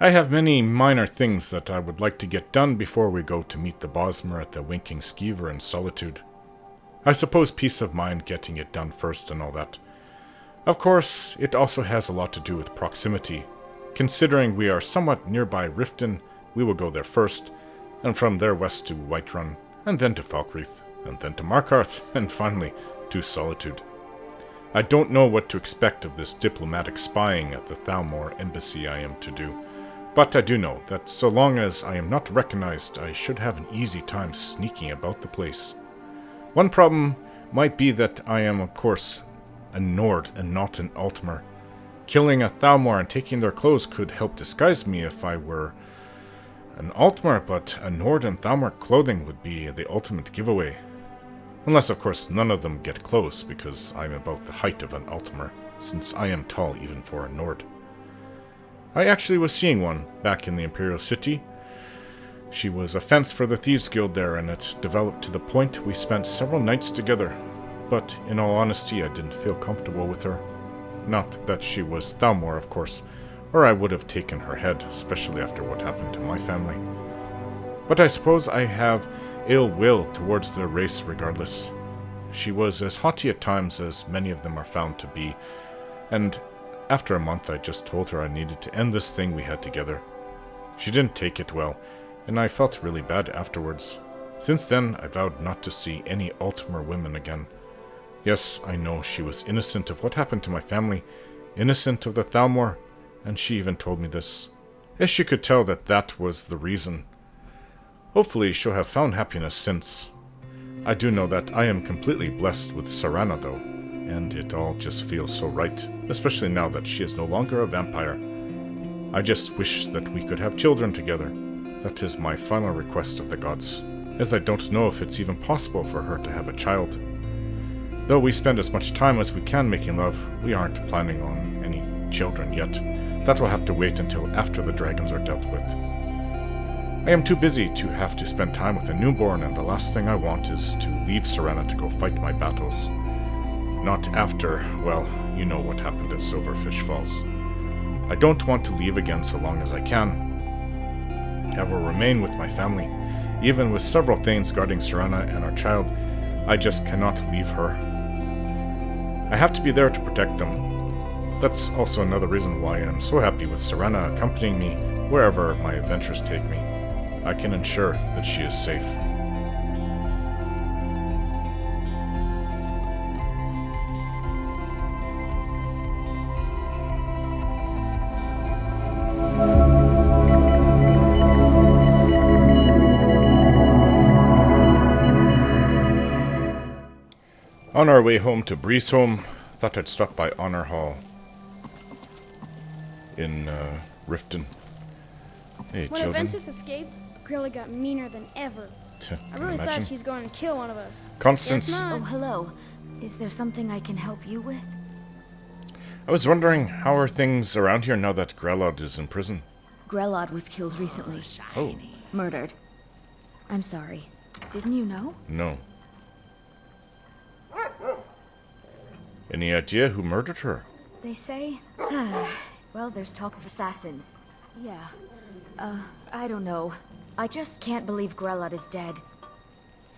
I have many minor things that I would like to get done before we go to meet the Bosmer at the Winking Skeever in Solitude. I suppose peace of mind getting it done first and all that. Of course, it also has a lot to do with proximity. Considering we are somewhat nearby Riften, we will go there first, and from there west to Whiterun, and then to Falkreath, and then to Markarth, and finally to Solitude. I don't know what to expect of this diplomatic spying at the Thalmor embassy I am to do, but I do know that so long as I am not recognized, I should have an easy time sneaking about the place. One problem might be that I am, of course, a Nord and not an Altmer. Killing a Thalmor and taking their clothes could help disguise me if I were an Altmer, but a Nord and Thalmor clothing would be the ultimate giveaway. Unless, of course, none of them get close, because I am about the height of an Altmer, since I am tall even for a Nord. I actually was seeing one back in the Imperial City. She was a fence for the Thieves Guild there, and it developed to the point we spent several nights together. But in all honesty, I didn't feel comfortable with her. Not that she was Thalmor, of course, or I would have taken her head, especially after what happened to my family. But I suppose I have ill will towards their race regardless. She was as haughty at times as many of them are found to be, and after a month I just told her I needed to end this thing we had together. She didn't take it well, and I felt really bad afterwards. Since then, I vowed not to see any Altmer women again. Yes, I know she was innocent of what happened to my family, innocent of the Thalmor, and she even told me this. As she could tell that was the reason. Hopefully she'll have found happiness since. I do know that I am completely blessed with Serana though, and it all just feels so right, especially now that she is no longer a vampire. I just wish that we could have children together. That is my final request of the gods, as I don't know if it's even possible for her to have a child. Though we spend as much time as we can making love, we aren't planning on any children yet. That will have to wait until after the dragons are dealt with. I am too busy to have to spend time with a newborn, and the last thing I want is to leave Serana to go fight my battles. Not after, well, you know what happened at Silverfish Falls. I don't want to leave again so long as I can. I will remain with my family. Even with several things guarding Serana and our child, I just cannot leave her. I have to be there to protect them. That's also another reason why I'm so happy with Serana accompanying me wherever my adventures take me. I can ensure that she is safe. On our way home to Breesholm, thought I'd stop by Honor Hall in Riften. Hey, when children. Aventus escaped, Grilla got meaner than ever. I really thought she was going to kill one of us. Constance. Oh, hello. Is there something I can help you with? I was wondering, how are things around here now that Grelod is in prison? Grelod was killed recently. Oh. Murdered. I'm sorry. Didn't you know? No. Any idea who murdered her? They say... well, there's talk of assassins. Yeah. I don't know. I just can't believe Grelod is dead.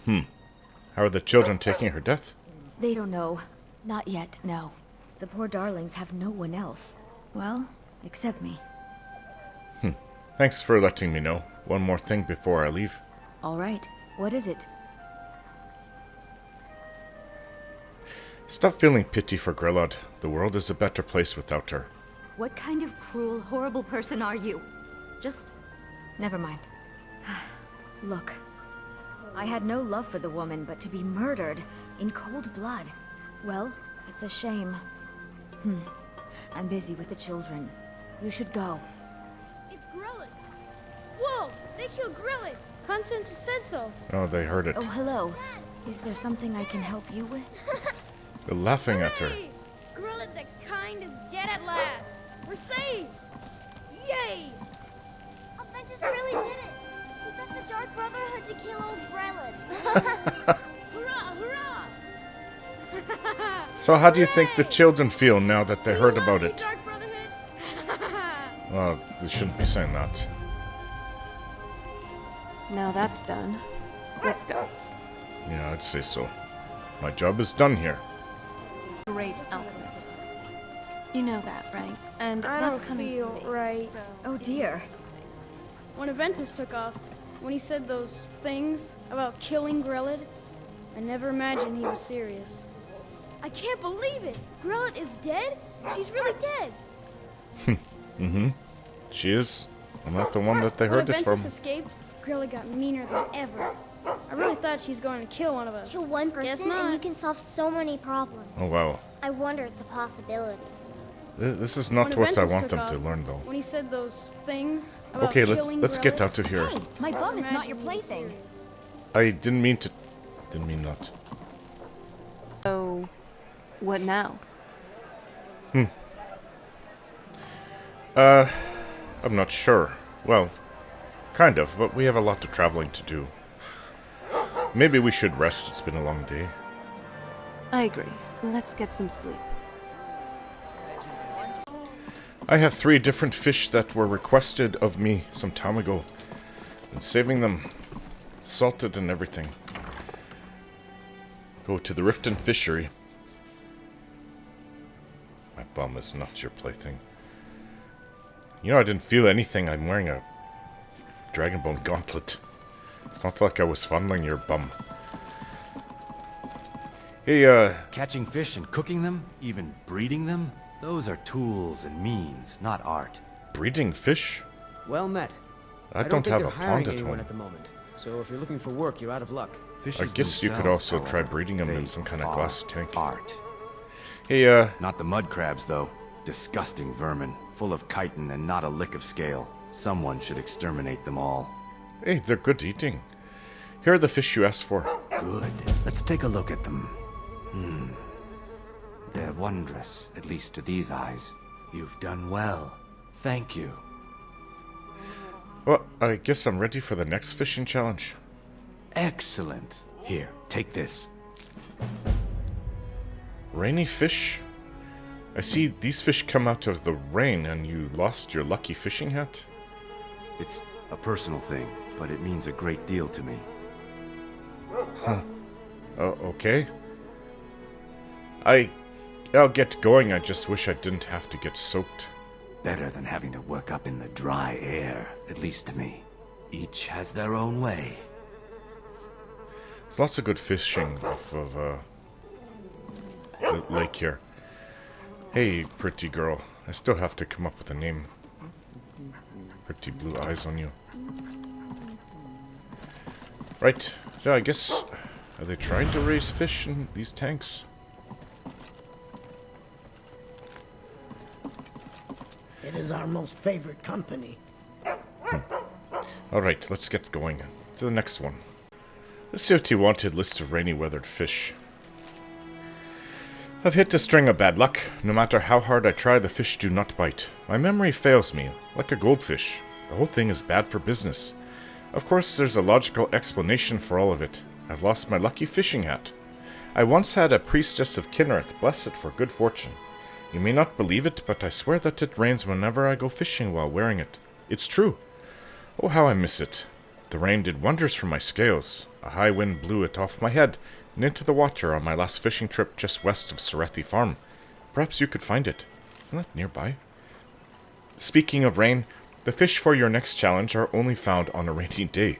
How are the children taking her death? They don't know. Not yet, no. The poor darlings have no one else. Well, except me. Thanks for letting me know. One more thing before I leave. All right. What is it? Stop feeling pity for Grelod. The world is a better place without her. What kind of cruel, horrible person are you? Just... never mind. Look, I had no love for the woman, but to be murdered in cold blood... well, it's a shame. I'm busy with the children. You should go. It's Grillin! Whoa! They killed Grillin! Constance said so. Oh, they heard it. Oh, hello. Is there something I can help you with? They're laughing at her. Grillin the kind is dead at last. We're saved! Yay! Aventus really did it! He got the Dark Brotherhood to kill old Grelin. Hurrah! Hurrah! So how do you think the children feel now that they heard about it? Dark Brotherhood! Well, they shouldn't be saying that. Now that's done. Let's go. Yeah, I'd say so. My job is done here. Great alchemist. You know that, right? And I that's don't coming feel from me, right. so Oh dear. When Aventus took off, when he said those things about killing Grelid, I never imagined he was serious. I can't believe it! Grelid is dead? She's really dead! Mm-hmm. She is. I'm not the one that they heard when it from. Aventus escaped, Grelid got meaner than ever. I really thought she was going to kill one of us. Kill one Guess person and not. you can solve so many problems. Oh, wow. I wonder at the possibilities. This is not When what I Aventus want took them off, to learn, though. When he said those things about Okay, killing let's get Grelid, out of here. Hey, my bum is not your imagine he was plaything. serious. I didn't mean to... Didn't mean that. So, what now? I'm not sure. Well, kind of, but we have a lot of traveling to do. Maybe we should rest. It's been a long day. I agree. Let's get some sleep. I have 3 different fish that were requested of me some time ago. And saving them. Salted and everything. Go to the Riften fishery. My bum is not your plaything. You know, I didn't feel anything. I'm wearing a Dragonbone gauntlet. It's not like I was fondling your bum. Hey, Catching fish and cooking them, even breeding them, those are tools and means, not art. breeding fish? Well met. I don't don't think have they're a hiring pond at anyone home. at the moment. So if you're looking for work, you're out of luck. I Fishes guess you could themselves, also try however, breeding them in they some kind of are glass tank. Art. Hey, Not the mud crabs, though. Disgusting vermin, full of chitin and not a lick of scale. Someone should exterminate them all. hey, they're good eating. Here are the fish you asked for. Good. Let's take a look at them. They're wondrous, at least to these eyes. You've done well. Thank you. Well, I guess I'm ready for the next fishing challenge. Excellent. Here, take this. Rainy fish? I see these fish come out of the rain and you lost your lucky fishing hat? It's a personal thing, but it means a great deal to me. Okay. I'll get going. I just wish I didn't have to get soaked. Better than having to work up in the dry air, at least to me. Each has their own way. There's lots of good fishing off of the lake here. Hey, pretty girl. I still have to come up with a name. Pretty blue eyes on you. Right. Yeah, I guess... Are they trying to raise fish in these tanks? It is our most favorite company. Alright, let's get going. To the next one. Let's see what he wanted. List of rainy weathered fish. I've hit a string of bad luck. No matter how hard I try, the fish do not bite. My memory fails me, like a goldfish. The whole thing is bad for business. Of course, there's a logical explanation for all of it. I've lost my lucky fishing hat. I once had a priestess of Kinnereth bless it for good fortune. You may not believe it, but I swear that it rains whenever I go fishing while wearing it. It's true. Oh, how I miss it. The rain did wonders for my scales. A high wind blew it off my head and into the water on my last fishing trip just west of Serana Farm. Perhaps you could find it. Isn't that nearby? Speaking of rain, the fish for your next challenge are only found on a rainy day.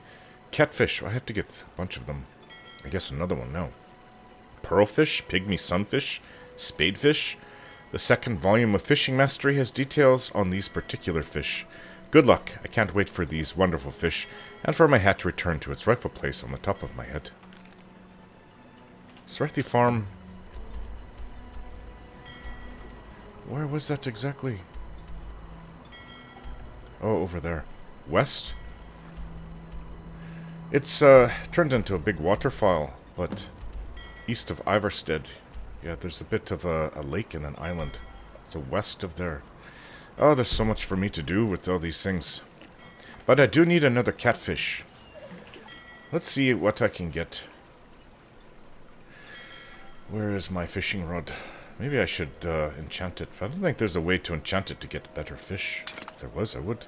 Catfish. I have to get a bunch of them. I guess another one now. Pearlfish, pygmy sunfish, spadefish. The second volume of Fishing Mastery has details on these particular fish. Good luck. I can't wait for these wonderful fish, and for my hat to return to its rightful place on the top of my head. Serana Farm. Where was that exactly? Oh, over there. West? It's turned into a big waterfall, but east of Ivarstead. Yeah, there's a bit of a lake and an island. So west of there. Oh, there's so much for me to do with all these things. But I do need another catfish. Let's see what I can get. Where is my fishing rod? Maybe I should enchant it. I don't think there's a way to enchant it to get better fish. If there was, I would.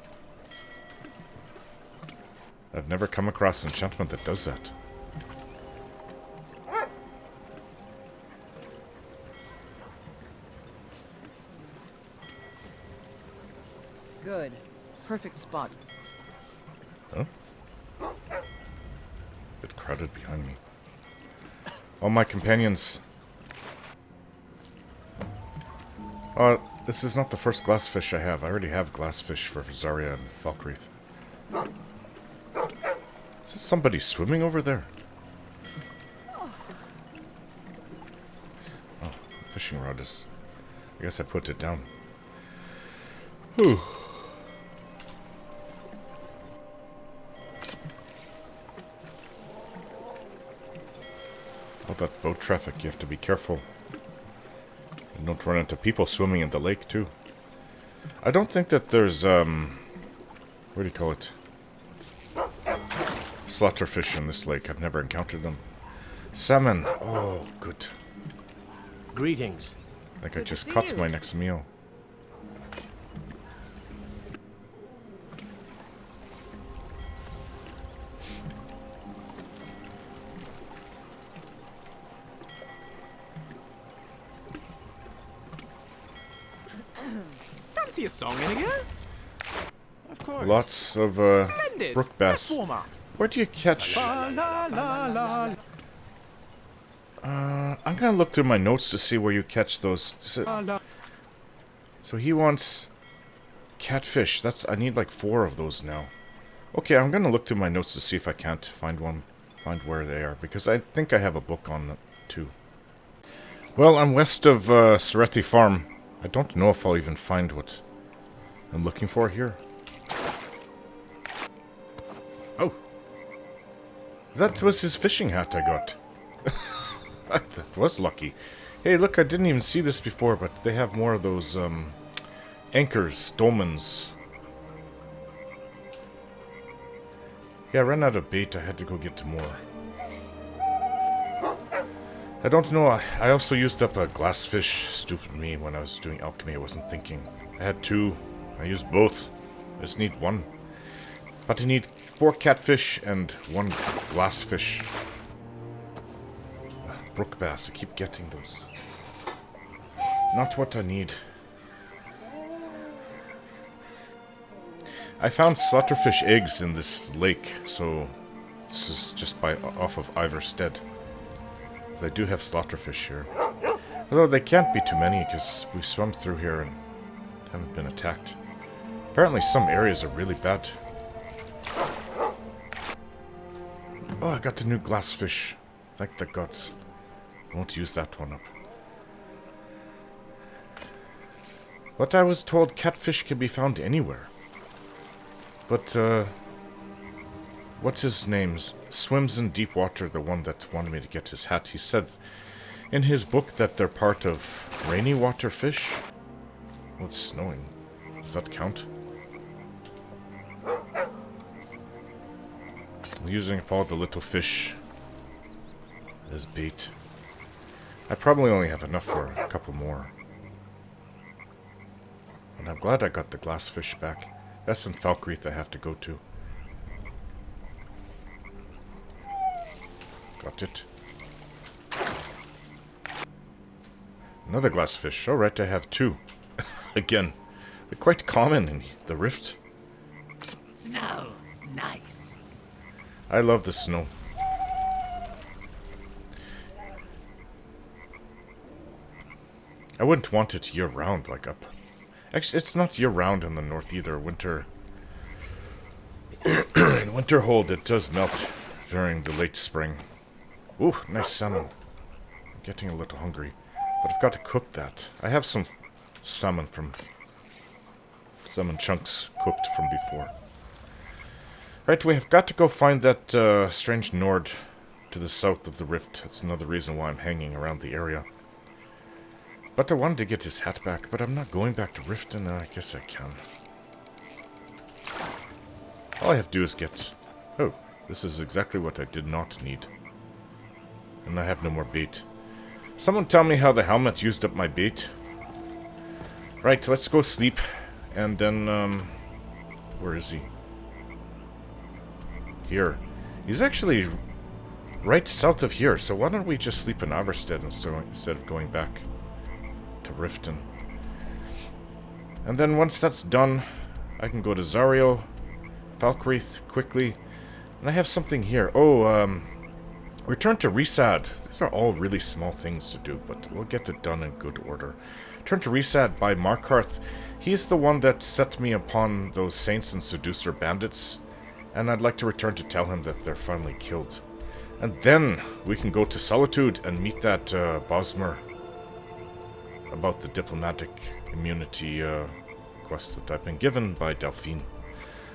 I've never come across enchantment that does that. Good. Perfect spot. Oh? Bit crowded behind me. All my companions. Oh, this is not the first glassfish I have. I already have glassfish for Zarya and Falkreath. Is it somebody swimming over there? Oh, fishing rod is... I guess I put it down. Whew. All that boat traffic, you have to be careful. And don't run into people swimming in the lake, too. I don't think that there's, what do you call it? Slaughterfish in this lake. I've never encountered them. Salmon. Oh, good. Greetings. I think I just caught my next meal. Fancy a song in here? Of course. Lots of brook bass. Where do you catch? I'm gonna look through my notes to see where you catch those. So he wants catfish. I need like 4 of those now. Okay, I'm gonna look through my notes to see if I can't find where they are, because I think I have a book on it too. Well, I'm west of Serethi Farm. I don't know if I'll even find what I'm looking for here. Oh. That was his fishing hat I got. That was lucky. Hey, look, I didn't even see this before, but they have more of those, anchors, dolmens. Yeah, I ran out of bait. I had to go get more. I don't know. I also used up a glassfish. Stupid me, when I was doing alchemy, I wasn't thinking. I had 2. I used both. I just need 1. But I need 4 catfish and 1 glassfish. Brook bass. I keep getting those. Not what I need. I found slaughterfish eggs in this lake, so this is just off of Iverstead. They do have slaughterfish here. Although they can't be too many, because we've swum through here and haven't been attacked. Apparently some areas are really bad. Oh, I got the new glassfish. Thank the gods. I won't use that one up. But I was told catfish can be found anywhere. But, what's his name? Swims in deep water, the one that wanted me to get his hat. He said in his book that they're part of rainy water fish. Well, it's snowing. Does that count? I'm using up all the little fish as bait. I probably only have enough for a couple more. And I'm glad I got the glassfish back. That's in Falkreath I have to go to. Got it. Another glassfish. Alright, I have 2. Again. They're quite common in the Rift. Snow. Nice. I love the snow. I wouldn't want it year-round, like up. Actually, it's not year-round in the north either. Winter... in Winterhold, it does melt during the late spring. Ooh, nice salmon. I'm getting a little hungry. But I've got to cook that. I have some salmon chunks cooked from before. Right, we have got to go find that strange Nord to the south of the Rift. That's another reason why I'm hanging around the area. But I wanted to get his hat back, but I'm not going back to Riften. I guess I can. All I have to do is get... Oh, this is exactly what I did not need. And I have no more bait. Someone tell me how the helmet used up my bait. Right, let's go sleep. And then, where is he? Here. He's actually right south of here, so why don't we just sleep in Averstead instead of going back to Riften. And then once that's done, I can go to Zario, Falkreath quickly. And I have something here. Oh, return to Resad. These are all really small things to do, but we'll get it done in good order. Turn to Resad by Markarth. He's the one that set me upon those Saints and Seducer bandits, and I'd like to return to tell him that they're finally killed. And then we can go to Solitude and meet that Bosmer about the diplomatic immunity quest that I've been given by Delphine.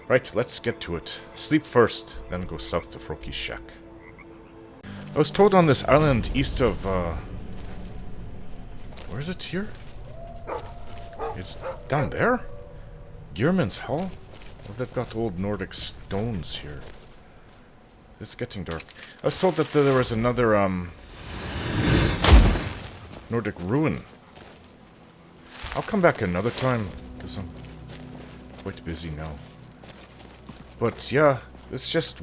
Right, let's get to it. Sleep first, then go south to Froki's shack. I was told on this island east of, where is it here? It's down there? Gearman's Hall? Well, they've got old Nordic stones here. It's getting dark. I was told that there was another, Nordic ruin. I'll come back another time, because I'm quite busy now. But yeah, it's just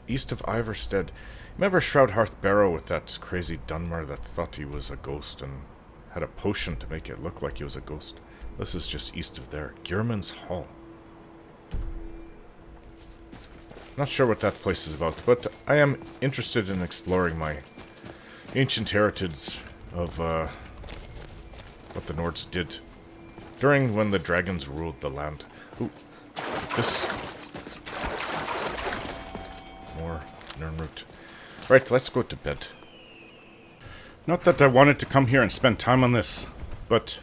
east of Iverstead. Remember Shroudhearth Barrow with that crazy Dunmer that thought he was a ghost and had a potion to make it look like he was a ghost? This is just east of there. Gearman's Hall. Not sure what that place is about, but I am interested in exploring my ancient heritage of what the Nords did during when the dragons ruled the land. Ooh, this. More Nirnroot. Right, let's go to bed. Not that I wanted to come here and spend time on this, but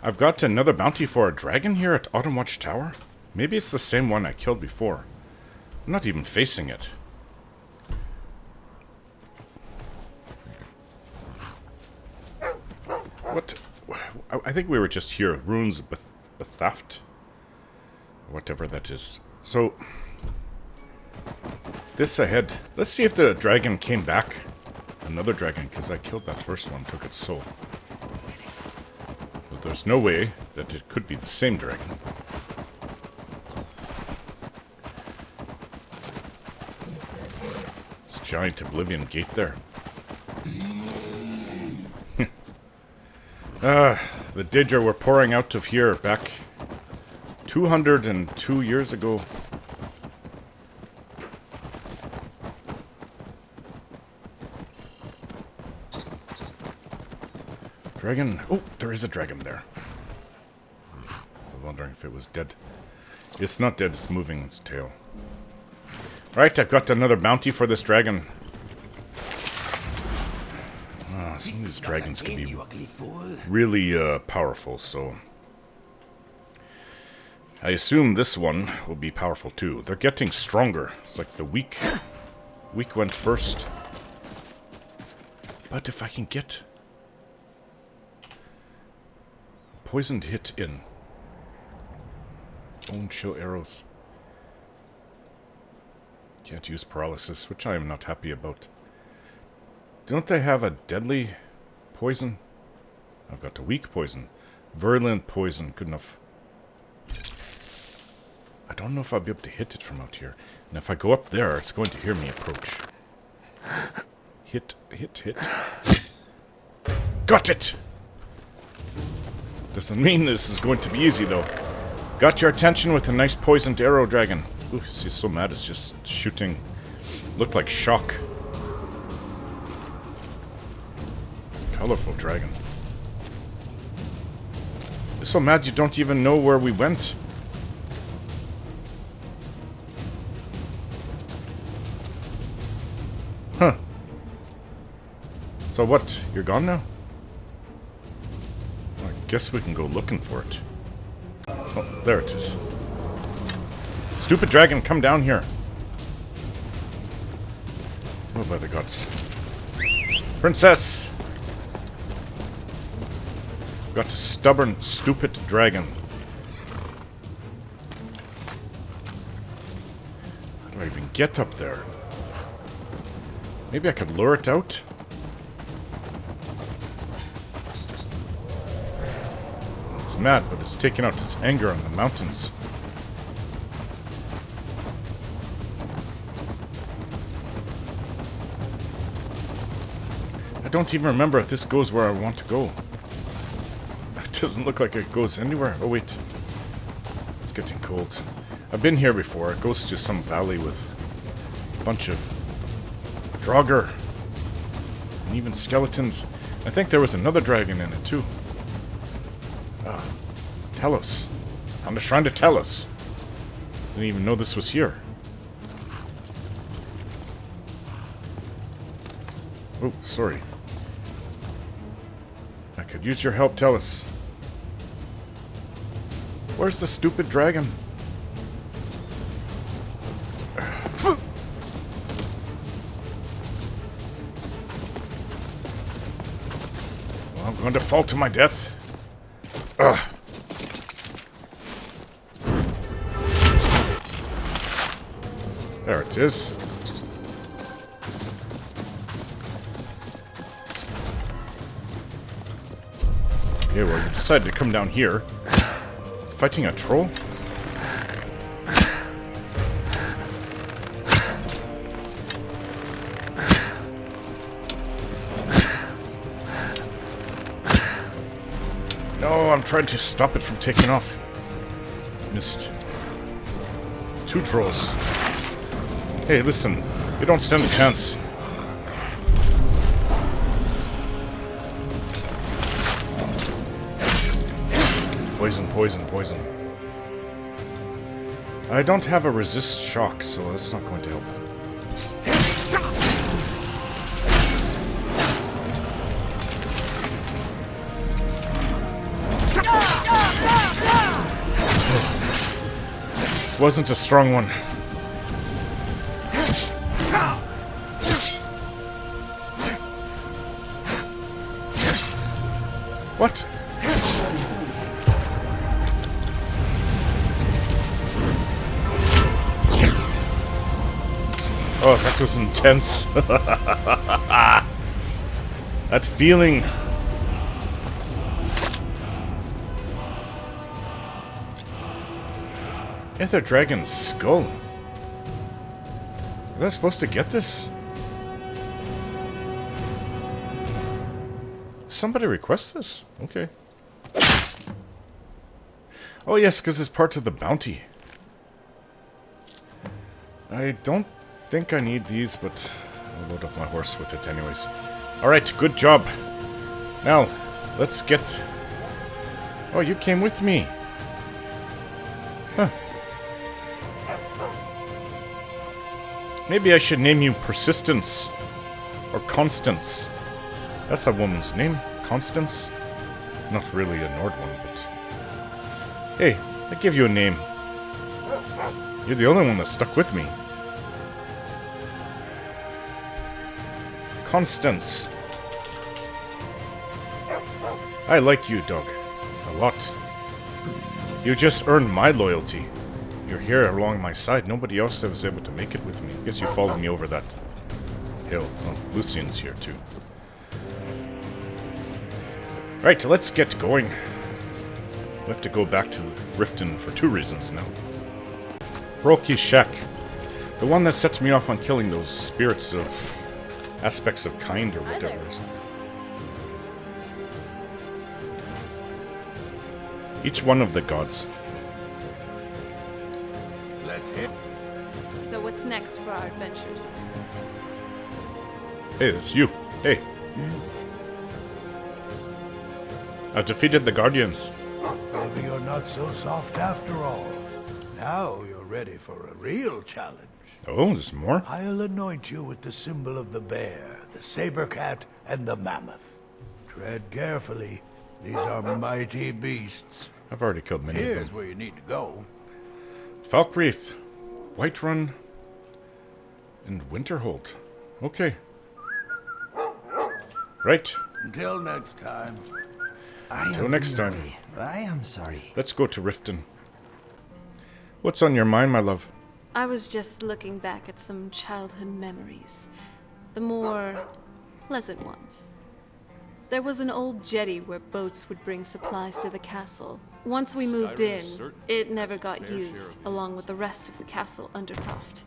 I've got another bounty for a dragon here at Autumnwatch Tower. Maybe it's the same one I killed before. I'm not even facing it. What? I think we were just here. Runes Bethaft? Whatever that is. So, this ahead. Let's see if the dragon came back. Another dragon, because I killed that first one, took its soul. But there's no way that it could be the same dragon. This giant Oblivion gate there. The Daedra were pouring out of here back 202 years ago. Dragon. Oh, there is a dragon there. I'm wondering if it was dead. It's not dead, it's moving its tail. Right, I've got another bounty for this dragon. Some of these dragons can be really powerful, so I assume this one will be powerful too. They're getting stronger. It's like the weak went first. But if I can get poisoned hit in bone chill arrows. Can't use paralysis, which I am not happy about. Don't they have a deadly poison? I've got a weak poison. Virulent poison. Good enough. I don't know if I'll be able to hit it from out here. And if I go up there, it's going to hear me approach. Hit, hit, hit. Got it! Doesn't mean this is going to be easy, though. Got your attention with a nice poisoned arrow, dragon. Ooh, he's so mad it's just shooting. Looked like shock. Colorful dragon. You're so mad you don't even know where we went. Huh. So what? You're gone now? Well, I guess we can go looking for it. Oh, there it is. Stupid dragon, come down here. Oh, by the gods. Princess! Got a stubborn, stupid dragon. How do I even get up there? Maybe I could lure it out? It's mad, but it's taking out its anger on the mountains. I don't even remember if this goes where I want to go. It doesn't look like it goes anywhere. Oh wait. It's getting cold. I've been here before. It goes to some valley with a bunch of Dagger and even skeletons. I think there was another dragon in it too. Talos. I found a shrine to Talos. Didn't even know this was here. Oh, sorry. I could use your help, Talos. Where's the stupid dragon? Well, I'm going to fall to my death. Ugh. There it is. Okay, well, you decided to come down here. It's fighting a troll? No, I'm trying to stop it from taking off. Missed. 2 trolls. Hey, listen. You don't stand a chance. Poison, poison, poison. I don't have a resist shock, so that's not going to help. Wasn't a strong one. What? Oh, that was intense. That feeling. Ether Dragon's skull. Was I supposed to get this? Somebody request this? Okay. Oh yes, because it's part of the bounty. I don't think I need these, but I'll load up my horse with it anyways. Alright, good job. Now, let's get... Oh, you came with me. Huh. Maybe I should name you Persistence. Or Constance. That's a woman's name. Constance. Not really a Nord one, but... Hey, I give you a name. You're the only one that stuck with me. Constance. I like you, dog. A lot. You just earned my loyalty. You're here along my side. Nobody else was able to make it with me. Guess you followed me over that hill. Oh, Lucian's here too. Right, let's get going. We have to go back to Riften for 2 reasons now. Roki's shack. The one that set me off on killing those spirits of aspects of kind or whatever. Each one of the gods. Let's hit. So what's next for our adventures? Hey, it's you. Hey. I've defeated the Guardians. Maybe you're not so soft after all. Now you're ready for a real challenge. Oh, there's more? I'll anoint you with the symbol of the bear, the saber cat, and the mammoth. Tread carefully. These are mighty beasts. I've already killed many of Here's them. where you need to go. Falkreath, Whiterun, and Winterhold. Okay. Right. Until next time. Until next time. I am sorry. Let's go to Riften. What's on your mind, my love? I was just looking back at some childhood memories. The more pleasant ones. There was an old jetty where boats would bring supplies to the castle. Once we moved in, it never got used, along with the rest of the castle undercroft.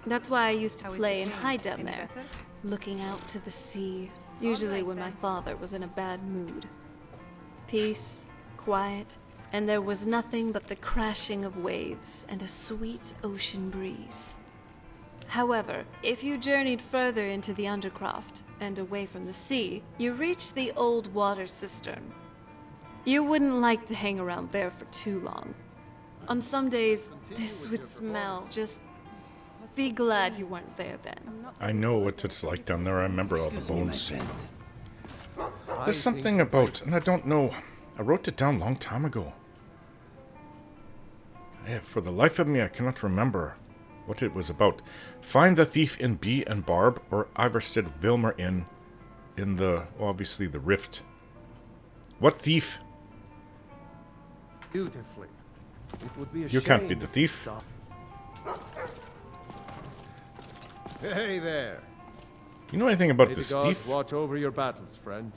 That's why I used to play and hide down there, looking out to the sea, usually when my father was in a bad mood. Peace, quiet, and there was nothing but the crashing of waves and a sweet ocean breeze. However, if you journeyed further into the undercroft and away from the sea, you reached the old water cistern. You wouldn't like to hang around there for too long. On some days, this would smell. Just be glad you weren't there then. I know what it's like down there. I remember all the bones. There's something about, and I don't know, I wrote it down a long time ago. For the life of me, I cannot remember what it was about. Find the thief in Bee and Barb, or Ivarstead Vilmer in the, obviously, the Rift. What thief? Beautifully. It would be a You can't be the thief. Hey there. You know anything about May this the gods thief? watch over your battles, friend.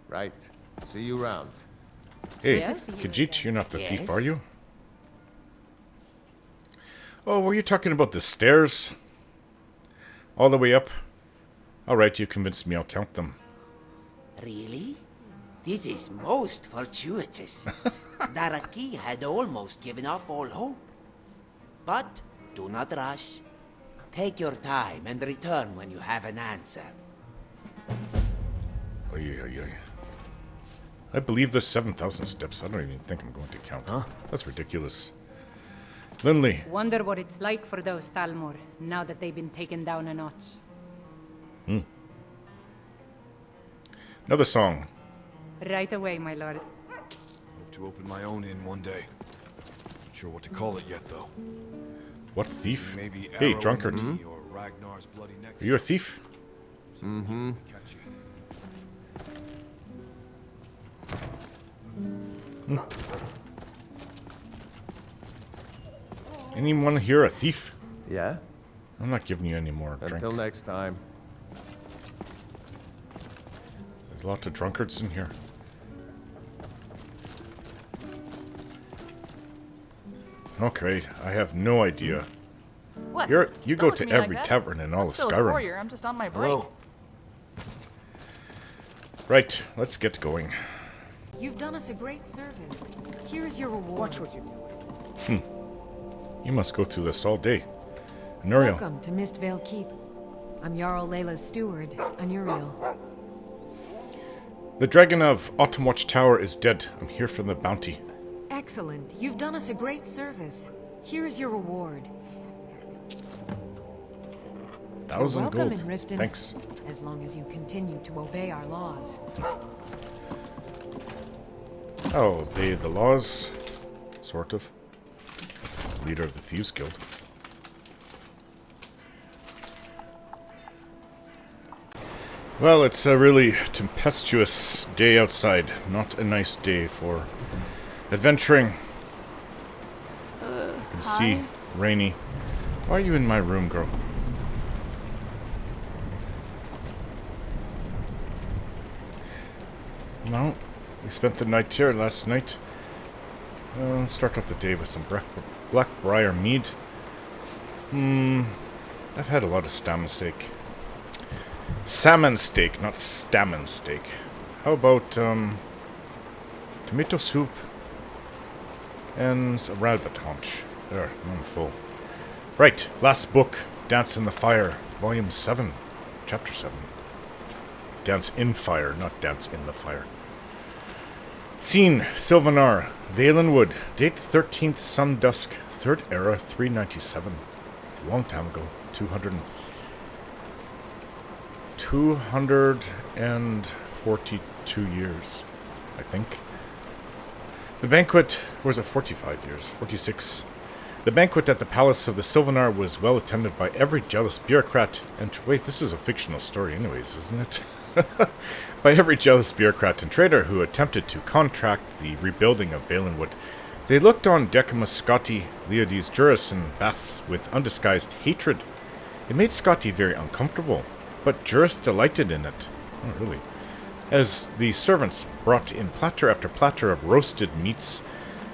Right. See you round. Hey, Yes? Khajiit, you're not the thief, are you? Oh, were you talking about the stairs? All the way up? Alright, you convinced me, I'll count them. Really? This is most fortuitous. Daraki had almost given up all hope. But do not rush. Take your time and return when you have an answer. Oy, oy, oy. I believe there's 7,000 steps. I don't even think I'm going to count. Huh? That's ridiculous. Lindley. Wonder what it's like for those Thalmor, now that they've been taken down a notch. Another song. Right away, my lord. Hope to open my own inn one day. Not sure what to call it yet, though. What thief? Maybe Hey, Arrow drunkard. and Tea or Ragnar's Bloody Next. Are you a thief? Mm-hmm. Anyone here a thief? Yeah? I'm not giving you any more drink. Until next time. There's lots of drunkards in here. Okay, I have no idea. What? You go to every tavern in all of Skyrim. I'm just on my break. Right, let's get going. You've done us a great service. Here's your reward. Watch what you do. You must go through this all day. Anuriel. Welcome to Mistvale Keep. I'm Jarl Layla's steward, Anuriel. The dragon of Autumnwatch Tower is dead. I'm here for the bounty. Excellent. You've done us a great service. Here's your reward. 1,000 welcome gold. in Riften. Thanks. As long as you continue to obey our laws. I'll obey the laws. Sort of. Leader of the Thieves Guild. Well, it's a really tempestuous day outside. Not a nice day for adventuring. You can see, rainy. Why are you in my room, girl? Well, we spent the night here last night. Let's start off the day with some Blackbriar mead. I've had a lot of salmon steak. Salmon steak, not stammen steak. How about tomato soup and a rabbit haunch? There, I'm full. Right, last book, Dance in the Fire, Volume 7, Chapter 7. Dance in Fire, not Dance in the Fire. Scene, Sylvanar, Valenwood, date 13th Sundusk, 3rd Era, 397. It's a long time ago, 242 years, I think. The banquet, was it 45 years? 46. The banquet at the Palace of the Sylvanar was well attended by every jealous bureaucrat and... Wait, this is a fictional story anyways, isn't it? By every jealous bureaucrat and trader who attempted to contract the rebuilding of Valenwood. They looked on Decimus Scotti, Leodes Juris, and Baths with undisguised hatred. It made Scotti very uncomfortable, but Juris delighted in it. Oh, really? As the servants brought in platter after platter of roasted meats,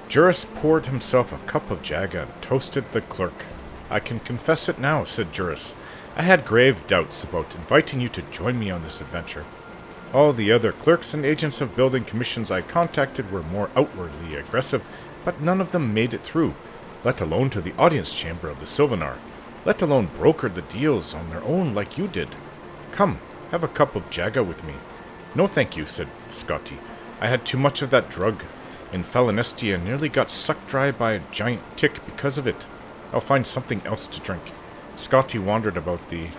Juris poured himself a cup of Jaga and toasted the clerk. "I can confess it now," said Juris. "I had grave doubts about inviting you to join me on this adventure. All the other clerks and agents of building commissions I contacted were more outwardly aggressive, but none of them made it through, let alone to the audience chamber of the Sylvanar, let alone brokered the deals on their own like you did. Come, have a cup of Jaga with me." "No, thank you," said Scotty. "I had too much of that drug in Falanestia and nearly got sucked dry by a giant tick because of it. I'll find something else to drink." Scotty wandered about the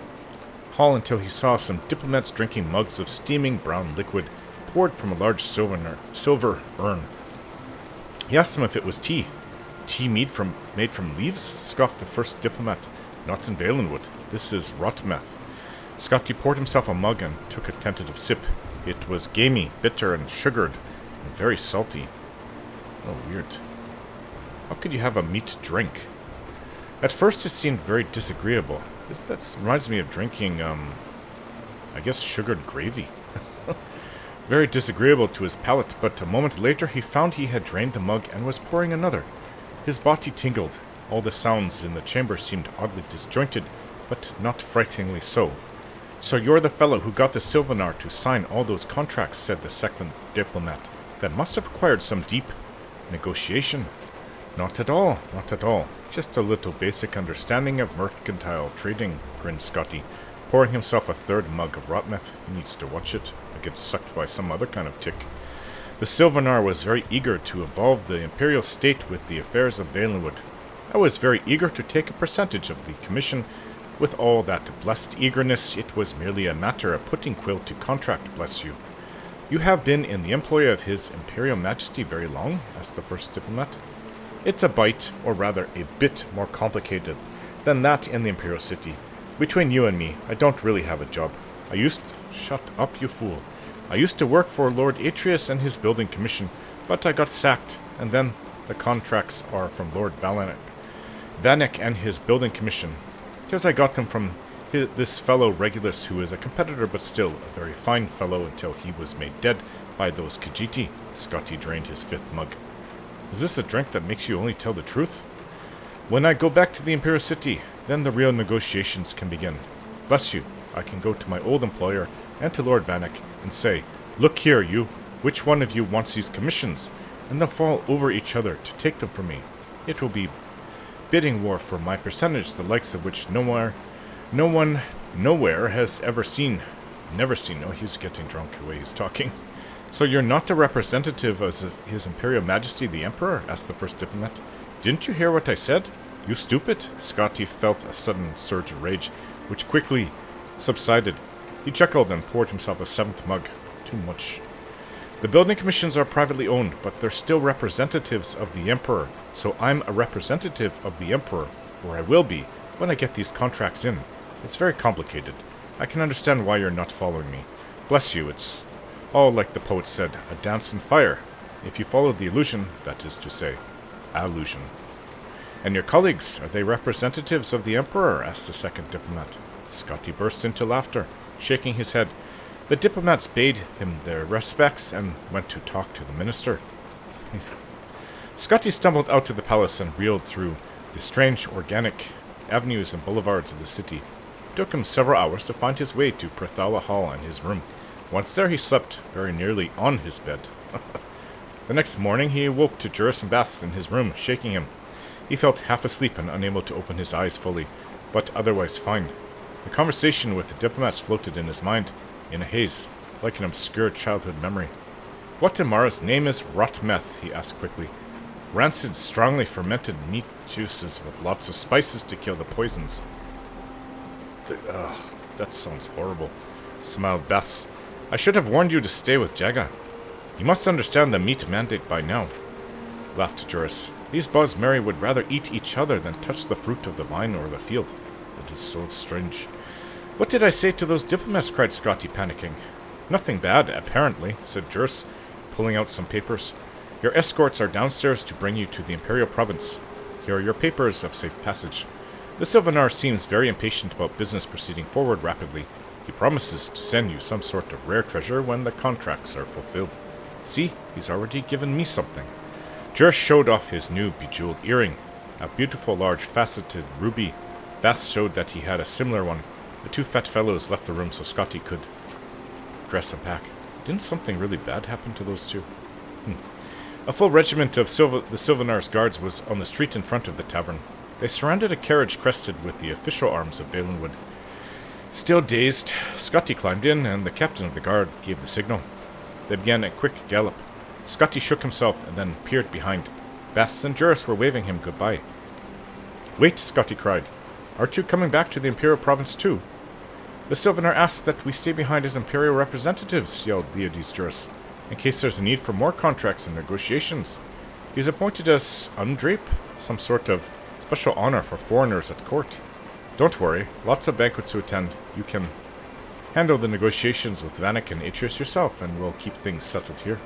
hall until he saw some diplomats drinking mugs of steaming brown liquid poured from a large silver urn. He asked them if it was tea. "Tea made from leaves?" scoffed the first diplomat. "Not in Valenwood. This is rotmeth." Scotty poured himself a mug and took a tentative sip. It was gamey, bitter, and sugared, and very salty. Oh, weird. How could you have a meat drink? At first it seemed very disagreeable. That reminds me of drinking, I guess sugared gravy. Very disagreeable to his palate, but a moment later he found he had drained the mug and was pouring another. His body tingled. All the sounds in the chamber seemed oddly disjointed, but not frighteningly so. "So you're the fellow who got the Sylvanar to sign all those contracts," said the second diplomat. "That must have required some deep negotiation." "Not at all, not at all. Just a little basic understanding of mercantile trading," grinned Scotty, pouring himself a third mug of rotmeth. He needs to watch it. I get sucked by some other kind of tick. The Sylvanar was very eager to involve the Imperial State with the affairs of Valenwood. I was very eager to take a percentage of the commission. With all that blessed eagerness, it was merely a matter of putting quill to contract, bless you. "You have been in the employ of His Imperial Majesty very long?" asked the first diplomat. "It's a bite, or rather a bit more complicated than that in the Imperial City. Between you and me, I don't really have a job. Shut up, you fool. I used to work for Lord Atreus and his building commission, but I got sacked, and then the contracts are from Lord Vanek and his building commission. Because I got them from this fellow Regulus, who is a competitor but still a very fine fellow until he was made dead by those Khajiiti." Scotty drained his fifth mug. "Is this a drink that makes you only tell the truth?" "When I go back to the Imperial City, then the real negotiations can begin. Bless you, I can go to my old employer and to Lord Vanek and say, 'Look here, you, which one of you wants these commissions?' And they'll fall over each other to take them from me. It will be bidding war for my percentage, the likes of which no one nowhere has ever seen. Never seen." Oh, he's getting drunk the way he's talking. "So you're not a representative of His Imperial Majesty the Emperor?" asked the first diplomat. "Didn't you hear what I said? You stupid?" Scotty felt a sudden surge of rage, which quickly subsided. He chuckled and poured himself a seventh mug. Too much. "The building commissions are privately owned, but they're still representatives of the Emperor. So I'm a representative of the Emperor, or I will be, when I get these contracts in. It's very complicated. I can understand why you're not following me. Bless you, it's all like the poet said, a dance in fire. If you follow the illusion, that is to say, allusion." "And your colleagues, are they representatives of the Emperor?" asked the second diplomat. Scotty burst into laughter, shaking his head. The diplomats bade him their respects and went to talk to the minister. Scotty stumbled out to the palace and reeled through the strange organic avenues and boulevards of the city. It took him several hours to find his way to Prathala Hall and his room. Once there, he slept very nearly on his bed. The next morning, he awoke to Juris and Baths in his room, shaking him. He felt half asleep and unable to open his eyes fully, but otherwise fine. The conversation with the diplomats floated in his mind, in a haze, like an obscure childhood memory. "What in Mara's name is rotmeth?" he asked quickly. "Rancid, strongly fermented meat juices with lots of spices to kill the poisons." That sounds horrible," smiled Baths. "I should have warned you to stay with Jaga. You must understand the meat mandate by now," laughed Juris. "These Bosmeri would rather eat each other than touch the fruit of the vine or the field. That is so strange." "What did I say to those diplomats?" cried Scotty, panicking. "Nothing bad, apparently," said Juris, pulling out some papers. "Your escorts are downstairs to bring you to the Imperial Province. Here are your papers of safe passage. The Sylvanar seems very impatient about business proceeding forward rapidly. He He promises to send you some sort of rare treasure when the contracts are fulfilled. See, he's already given me something. Juris showed off his new bejeweled earring, a beautiful large faceted ruby. Bath showed that he had a similar one. The two fat fellows left the room so Scotty could dress him back. Didn't something really bad happen to those two? A full regiment of the Sylvanar's guards was on the street in front of the tavern. They surrounded a carriage crested with the official arms of Valenwood. Still dazed, Scotty climbed in, and the captain of the guard gave the signal. They began a quick gallop. Scotty shook himself and then peered behind. Baths and Juris were waving him goodbye. "Wait," Scotty cried. "Aren't you coming back to the Imperial Province too?" "The Sylvanar asked that we stay behind as Imperial representatives," yelled Leodes Juris, "in case there's a need for more contracts and negotiations. He's appointed us undrape, some sort of special honor for foreigners at court. Don't worry, lots of banquets to attend. You can handle the negotiations with Vanek and Atreus yourself, and we'll keep things settled here."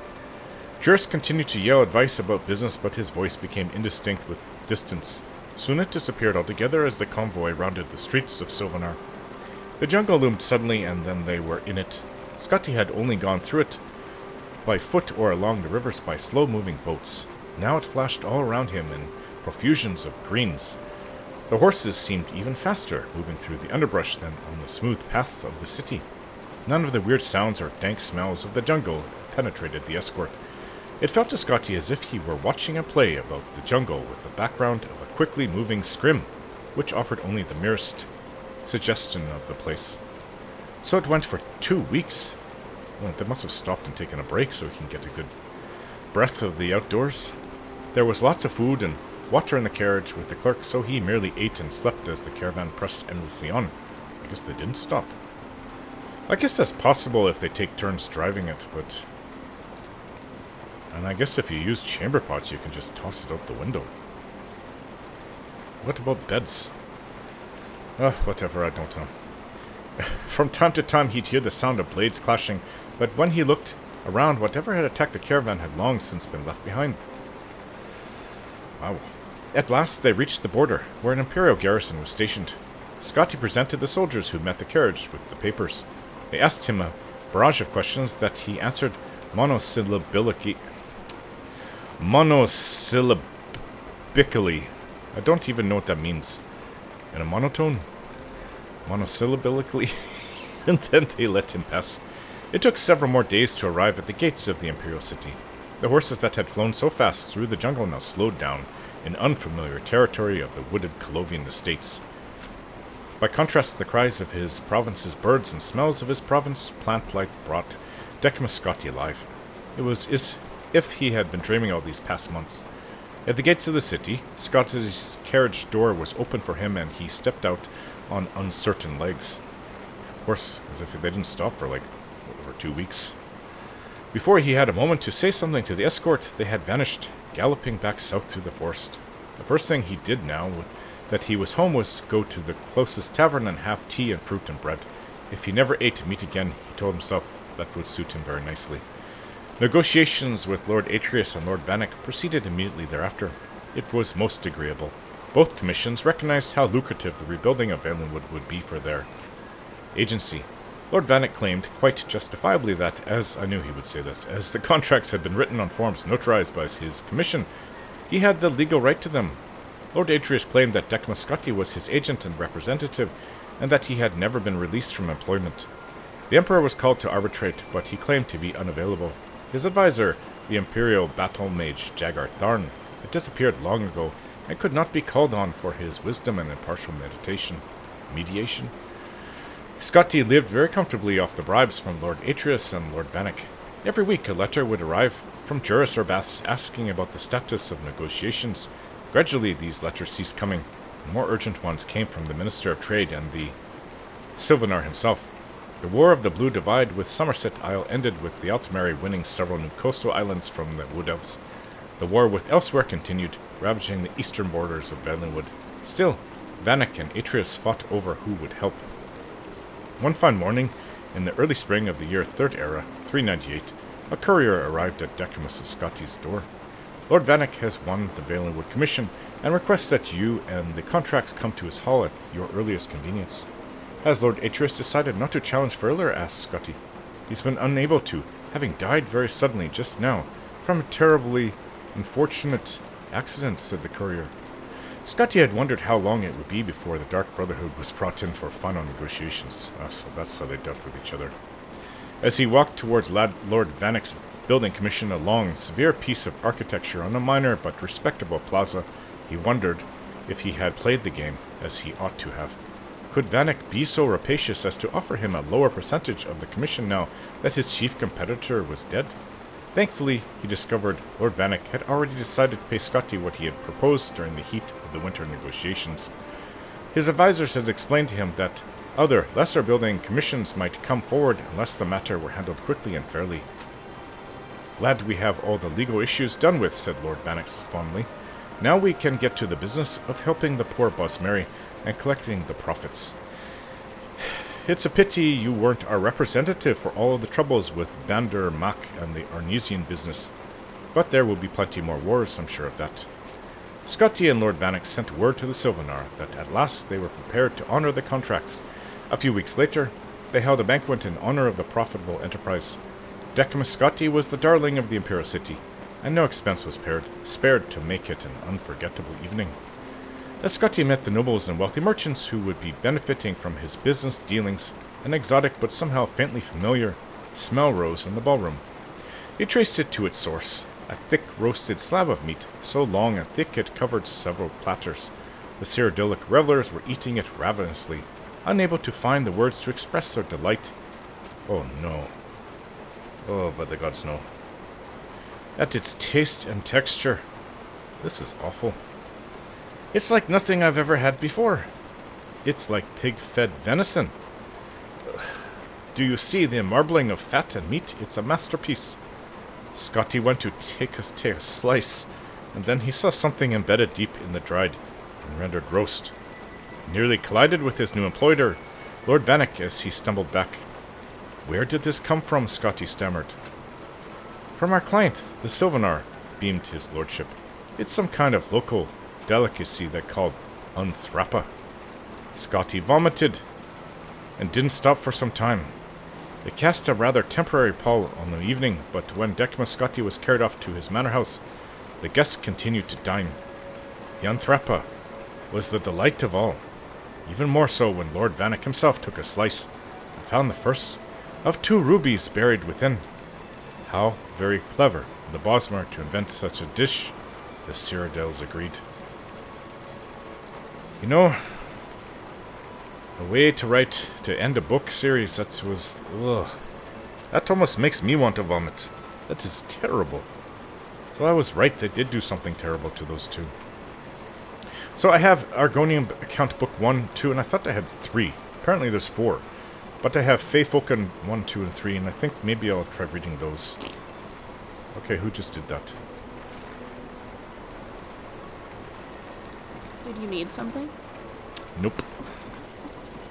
Juris continued to yell advice about business, but his voice became indistinct with distance. Soon it disappeared altogether as the convoy rounded the streets of Sylvanar. The jungle loomed suddenly, and then they were in it. Scotty had only gone through it by foot or along the rivers by slow-moving boats. Now it flashed all around him in profusions of greens. The horses seemed even faster, moving through the underbrush than on the smooth paths of the city. None of the weird sounds or dank smells of the jungle penetrated the escort. It felt to Scotty as if he were watching a play about the jungle with the background of a quickly moving scrim, which offered only the merest suggestion of the place. So it went for 2 weeks. Well, they must have stopped and taken a break so he can get a good breath of the outdoors. There was lots of food and water in the carriage with the clerk, so he merely ate and slept as the caravan pressed endlessly on. I guess they didn't stop. I guess that's possible if they take turns driving it, but... And I guess if you use chamber pots, you can just toss it out the window. What about beds? Whatever, I don't know. From time to time, he'd hear the sound of blades clashing, but when he looked around, whatever had attacked the caravan had long since been left behind. Wow. At last, they reached the border, where an Imperial garrison was stationed. Scotty presented the soldiers who met the carriage with the papers. They asked him a barrage of questions that he answered monosyllabically. I don't even know what that means. In a monotone? Monosyllabically? And then they let him pass. It took several more days to arrive at the gates of the Imperial City. The horses that had flown so fast through the jungle now slowed down in unfamiliar territory of the wooded Colovian estates. By contrast, the cries of his province's birds and smells of his province's plant life brought Decimus Scotti alive. It was as if he had been dreaming all these past months. At the gates of the city, Scotty's carriage door was open for him, and he stepped out on uncertain legs. Of course, as if they didn't stop for, over 2 weeks. Before he had a moment to say something to the escort, they had vanished, galloping back south through the forest. The first thing he did now that he was home was go to the closest tavern and have tea and fruit and bread. If he never ate meat again, he told himself that would suit him very nicely. Negotiations with Lord Atreus and Lord Vanek proceeded immediately thereafter. It was most agreeable. Both commissions recognized how lucrative the rebuilding of Valenwood would be for their agency. Lord Vanek claimed, quite justifiably, that, as I knew he would say this, as the contracts had been written on forms notarized by his commission, he had the legal right to them. Lord Atreus claimed that Decimus Scotti was his agent and representative, and that he had never been released from employment. The Emperor was called to arbitrate, but he claimed to be unavailable. His advisor, the Imperial battle mage Jagar Tharn, had disappeared long ago, and could not be called on for his wisdom and impartial mediation. Scotti lived very comfortably off the bribes from Lord Atreus and Lord Vanek. Every week a letter would arrive from Juris or Baths asking about the status of negotiations. Gradually these letters ceased coming. More urgent ones came from the Minister of Trade and the Sylvanar himself. The War of the Blue Divide with Somerset Isle ended with the Altmeri winning several new coastal islands from the Wood Elves. The war with Elsewhere continued, ravaging the eastern borders of Valenwood. Still, Vanek and Atreus fought over who would help. One fine morning, in the early spring of the year Third Era, 398, a courier arrived at Decimus Scotti's door. Lord Vanek has won the Valenwood Commission and requests that you and the contracts come to his hall at your earliest convenience. Has Lord Atreus decided not to challenge further? Asked Scotty. He's been unable to, having died very suddenly just now, from a terribly unfortunate accident, said the courier. Scotty had wondered how long it would be before the Dark Brotherhood was brought in for final negotiations. So that's how they dealt with each other. As he walked towards Lord Vanek's building commission, a long, severe piece of architecture on a minor but respectable plaza, he wondered if he had played the game as he ought to have. Could Vanek be so rapacious as to offer him a lower percentage of the commission now that his chief competitor was dead? Thankfully, he discovered Lord Vanek had already decided to pay Scotty what he had proposed during the heat of the winter negotiations. His advisors had explained to him that other, lesser building commissions might come forward unless the matter were handled quickly and fairly. Glad we have all the legal issues done with, said Lord Vanek fondly. Now we can get to the business of helping the poor Bosmeri and collecting the profits. It's a pity you weren't our representative for all of the troubles with Bander Mak and the Arnesian business. But there will be plenty more wars, I'm sure of that. Scotty and Lord Vanek sent word to the Sylvanar that at last they were prepared to honor the contracts. A few weeks later, they held a banquet in honor of the profitable enterprise. Decimus Scotti was the darling of the Imperial City, and no expense was spared to make it an unforgettable evening. As Scotty met the nobles and wealthy merchants who would be benefiting from his business dealings, an exotic but somehow faintly familiar smell rose in the ballroom. He traced it to its source, a thick roasted slab of meat, so long and thick it covered several platters. The Cyrodiilic revelers were eating it ravenously, unable to find the words to express their delight. Oh no. Oh, but the gods no. At its taste and texture. This is awful. It's like nothing I've ever had before. It's like pig-fed venison. Do you see the marbling of fat and meat? It's a masterpiece. Scotty went to take a slice, and then he saw something embedded deep in the dried and rendered roast. He nearly collided with his new employer, Lord Vanek, as he stumbled back. Where did this come from? Scotty stammered. From our client, the Sylvanar, beamed his lordship. It's some kind of local delicacy they called unthrappa. Scotty vomited and didn't stop for some time. It cast a rather temporary pall on the evening, but when Decimus Scotti was carried off to his manor house, the guests continued to dine. The unthrappa was the delight of all, even more so when Lord Vanek himself took a slice and found the first of 2 rubies buried within. How very clever of the Bosmer to invent such a dish, the Cyrodiils agreed. You know, a way to end a book series, that was, ugh. That almost makes me want to vomit. That is terrible. So I was right, they did do something terrible to those 2. So I have Argonian account book 1, 2, and I thought I had 3. Apparently there's 4. But I have Feyfolken 1, 2, and 3, and I think maybe I'll try reading those. Okay, who just did that? Did you need something? Nope.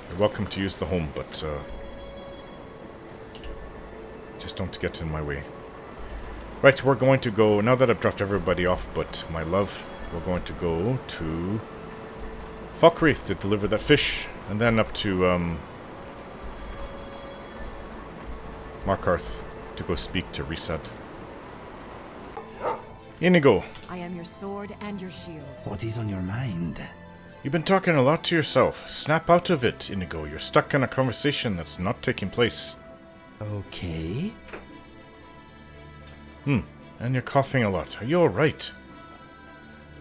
You're welcome to use the home, but just don't get in my way. Right, we're going to go, now that I've dropped everybody off but my love, we're going to go to Falkreath to deliver that fish, and then up to Markarth to go speak to Resad. Inigo. I am your sword and your shield. What is on your mind? You've been talking a lot to yourself. Snap out of it, Inigo. You're stuck in a conversation that's not taking place. Okay. And you're coughing a lot. Are you alright?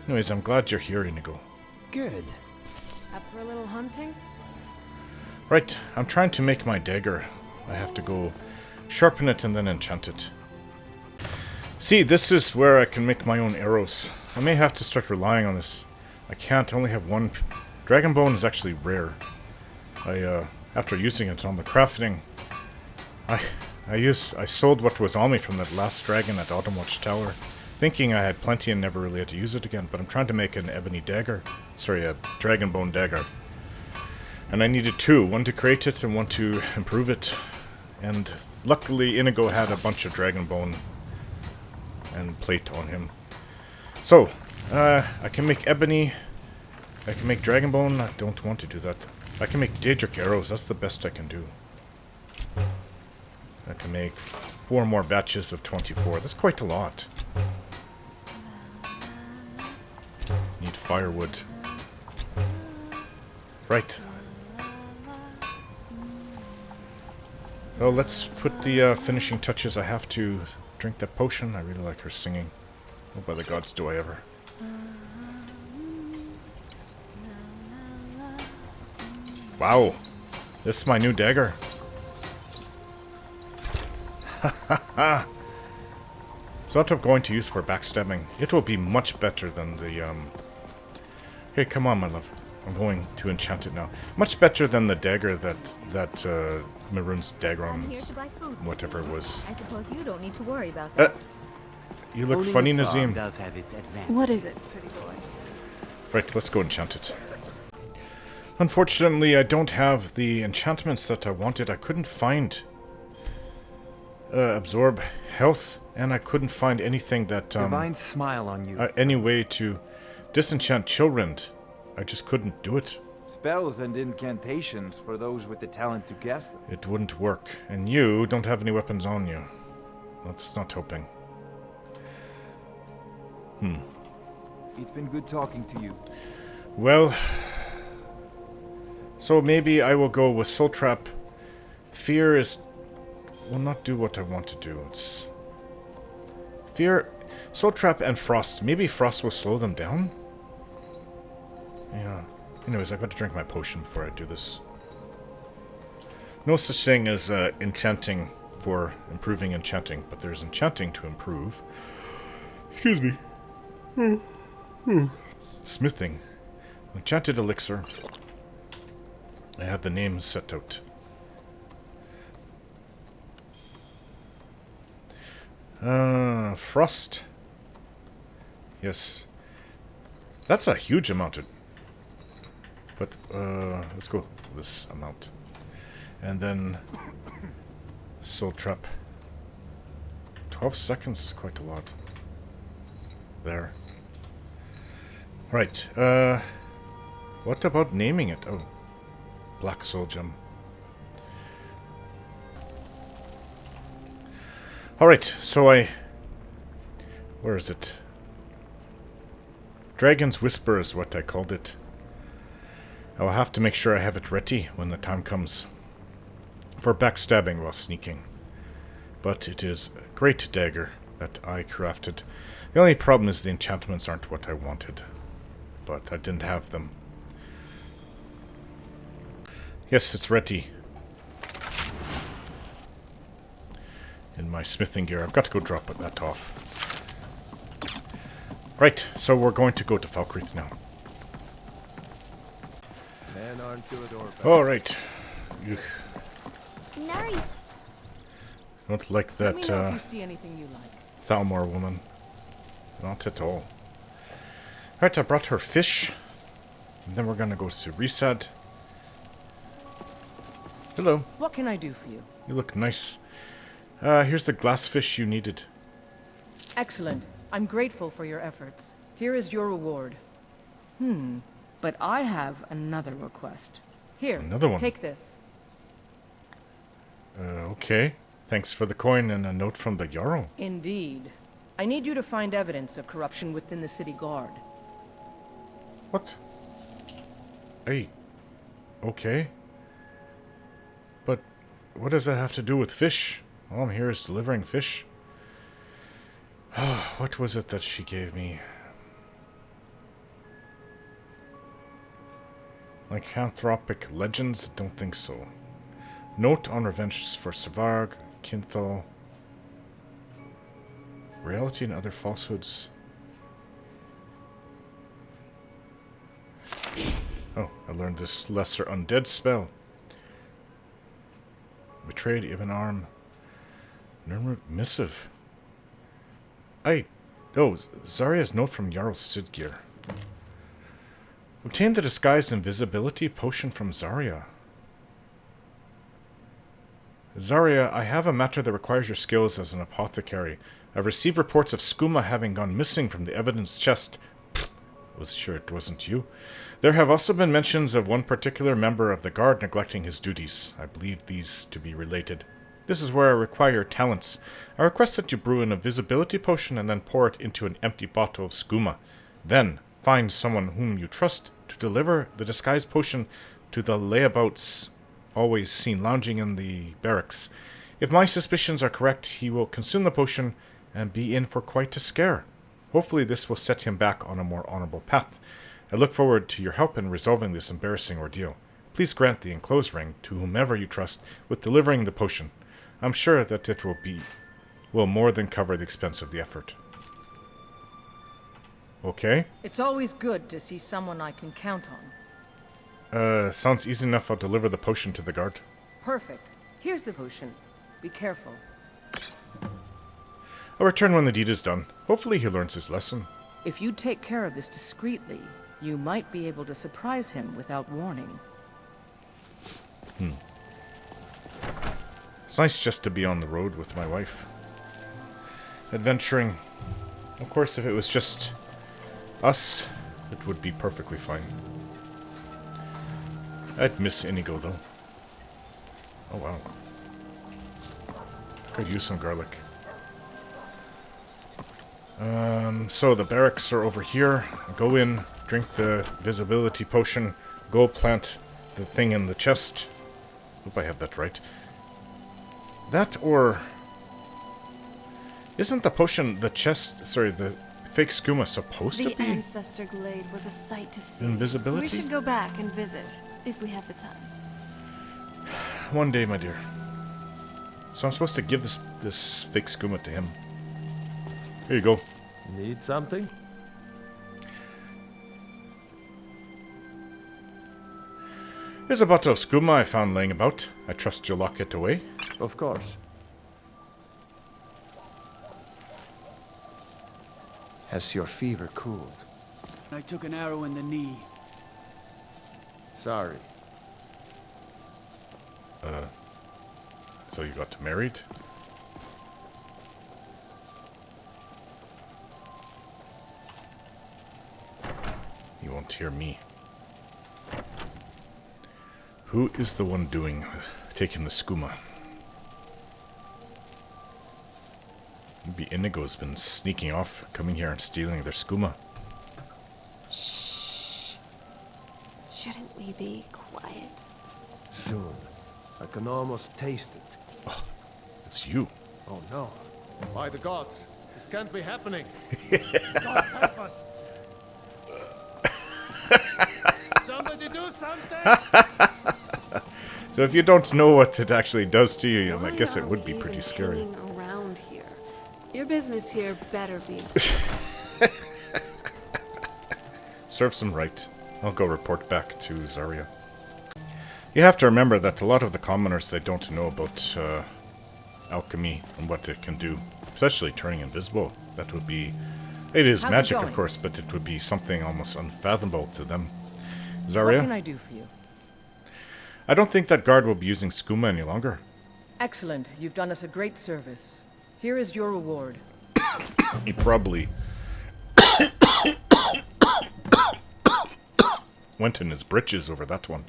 Anyways, I'm glad you're here, Inigo. Good. Up for a little hunting? Right, I'm trying to make my dagger. I have to go sharpen it and then enchant it. See, this is where I can make my own arrows. I may have to start relying on this. I can't, only have 1. Dragon bone is actually rare. After using it on the crafting, I sold what was on me from that last dragon at Autumnwatch Tower, thinking I had plenty and never really had to use it again, but I'm trying to make an ebony dagger. Sorry, a dragon bone dagger. And I needed 2, 1 to create it and 1 to improve it. And luckily Inigo had a bunch of dragon bone and plate on him. So, I can make ebony, I can make dragon bone. I don't want to do that. I can make Daedric arrows. That's the best I can do. I can make 4 more batches of 24. That's quite a lot. Need firewood. Right. Well, let's put the finishing touches. I have to drink that potion. I really like her singing. Oh, by the gods, do I ever. Wow. This is my new dagger. So what I'm going to use for backstabbing. It will be much better than the, Hey, come on, my love. I'm going to enchant it now. Much better than the dagger that Maroon's dagger on whatever it was. I suppose you don't need to worry about that. You look funny, Nazim. What is it? Right, let's go enchant it. Unfortunately, I don't have the enchantments that I wanted. I couldn't find absorb health, and I couldn't find anything that Divine smile on you. Any way to disenchant Chillrind. I just couldn't do it. Spells and incantations for those with the talent to guess them. It wouldn't work, and you don't have any weapons on you. That's not helping. It's been good talking to you. Well, so maybe I will go with Soul Trap. Fear will not do what I want to do. It's Fear, Soul Trap, and Frost. Maybe Frost will slow them down? Yeah. Anyways, I've got to drink my potion before I do this. No such thing as enchanting for improving enchanting, but there's enchanting to improve. Excuse me. Smithing. Enchanted elixir. I have the name set out. Frost. Yes. That's a huge amount of... But, let's go with this amount. And then... Soul Trap. 12 seconds is quite a lot. There. Right, what about naming it? Oh. Black Soul Gem. Alright, so where is it? Dragon's Whisper is what I called it. I will have to make sure I have it ready when the time comes. For backstabbing while sneaking. But it is a great dagger that I crafted. The only problem is the enchantments aren't what I wanted. But I didn't have them. Yes, it's ready. In my smithing gear. I've got to go drop that off. Right, so we're going to go to Falkreath now. Alright. Nice. Don't like that Let me know if you see anything you like. Thalmor woman. Not at all. Alright, I brought her fish. And then we're gonna go to Resad. Hello. What can I do for you? You look nice. Here's the glass fish you needed. Excellent. I'm grateful for your efforts. Here is your reward. But I have another request. Here, another one. Take this. Okay. Thanks for the coin and a note from the Jarl. Indeed. I need you to find evidence of corruption within the city guard. What? Hey. Okay. But what does that have to do with fish? All I'm here is delivering fish. What was it that she gave me? Lycanthropic legends? Don't think so. Note on revenge for Savarg, Kinthal. Reality and other falsehoods. Oh, I learned this lesser undead spell. Betrayed Ibn Arm. Nurmud Missive. Oh, Zarya's note from Jarl Sidgeir. Obtain the disguised invisibility potion from Zarya. Zarya, I have a matter that requires your skills as an apothecary. I've received reports of skooma having gone missing from the evidence chest. Pfft, Was sure it wasn't you. There have also been mentions of one particular member of the guard neglecting his duties. I believe these to be related. This is where I require talents. I request that you brew an invisibility potion and then pour it into an empty bottle of skooma. Then, find someone whom you trust to deliver the disguise potion to the layabouts always seen lounging in the barracks. If my suspicions are correct, he will consume the potion and be in for quite a scare. Hopefully this will set him back on a more honorable path. I look forward to your help in resolving this embarrassing ordeal. Please grant the enclosed ring to whomever you trust with delivering the potion. I'm sure that it will more than cover the expense of the effort. Okay. It's always good to see someone I can count on. Sounds easy enough. I'll deliver the potion to the guard. Perfect. Here's the potion. Be careful. I'll return when the deed is done. Hopefully he learns his lesson. If you take care of this discreetly, you might be able to surprise him without warning. It's nice just to be on the road with my wife. Adventuring. Of course, if it was just us, it would be perfectly fine. I'd miss Inigo, though. Oh, wow. Could use some garlic. So the barracks are over here. Go in, drink the visibility potion, go plant the thing in the chest. Hope I have that right. That or... Isn't the potion, the chest, sorry, the fake skooma supposed to be? The Ancestor Glade was a sight to see. Invisibility? We should go back and visit, if we have the time. One day, my dear. So I'm supposed to give this fake skooma to him. Here you go. Need something? Here's a bottle of skooma I found laying about. I trust you'll lock it away. Of course. Has your fever cooled? I took an arrow in the knee. Sorry. So you got married? You won't hear me. Who is the one taking the skooma? Maybe Inigo's been sneaking off, coming here and stealing their skooma. Shh. Shouldn't we be quiet? Soon. I can almost taste it. Oh, it's you. Oh no. By the gods, this can't be happening. God help us. Somebody do something! So if you don't know what it actually does to you, I guess it would be pretty scary. Around here. Your business here better be. Serves them right. I'll go report back to Zarya. You have to remember that a lot of the commoners, they don't know about alchemy and what it can do. Especially turning invisible. That would be... It is magic, of course, but it would be something almost unfathomable to them. Zarya? What can I do for you? I don't think that guard will be using skooma any longer. Excellent. You've done us a great service. Here is your reward. He probably went in his britches over that one.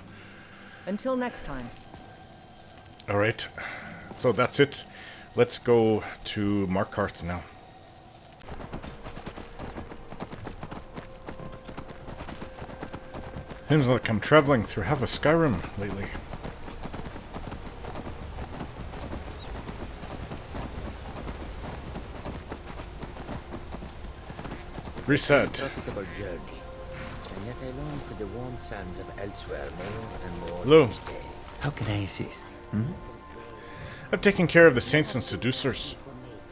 Until next time. Alright. So that's it. Let's go to Markarth now. Seems like I'm traveling through half of Skyrim lately. Reset. Profitable journey, and yet I long for the warm sands of elsewhere more and more. Hello. Each day. How can I assist? I've taken care of the saints and seducers.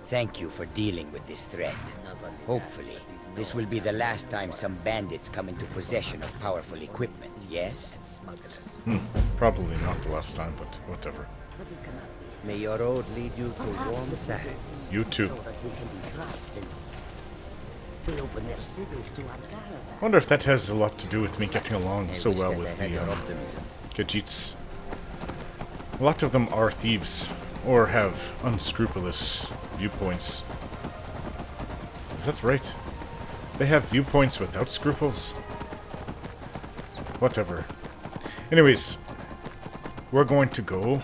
Thank you for dealing with this threat. Hopefully, this will be the last time some bandits come into possession of powerful equipment, yes? Probably not the last time, but whatever. May your road lead you to warm sands. You too. Wonder if that has a lot to do with me getting along so well with the Khajiits. A lot of them are thieves, or have unscrupulous viewpoints. That's right. They have viewpoints without scruples. Whatever. Anyways, we're going to go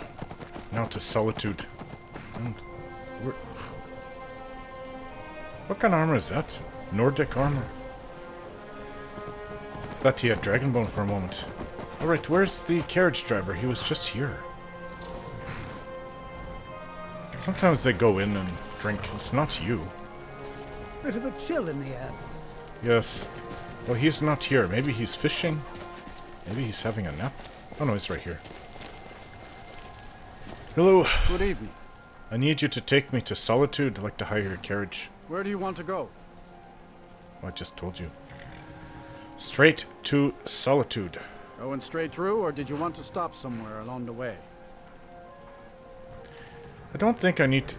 now to Solitude. And what kind of armor is that? Nordic armor. Thought he had Dragonbone for a moment. Alright, where's the carriage driver? He was just here. Sometimes they go in and drink. It's not you. Bit of a chill in the air. Yes. Well, he's not here. Maybe he's fishing. Maybe he's having a nap. Oh no, he's right here. Hello. Good evening. I need you to take me to Solitude. I'd like to hire your carriage. Where do you want to go? I just told you. Straight to Solitude. Going straight through, or did you want to stop somewhere along the way? I don't think I need to...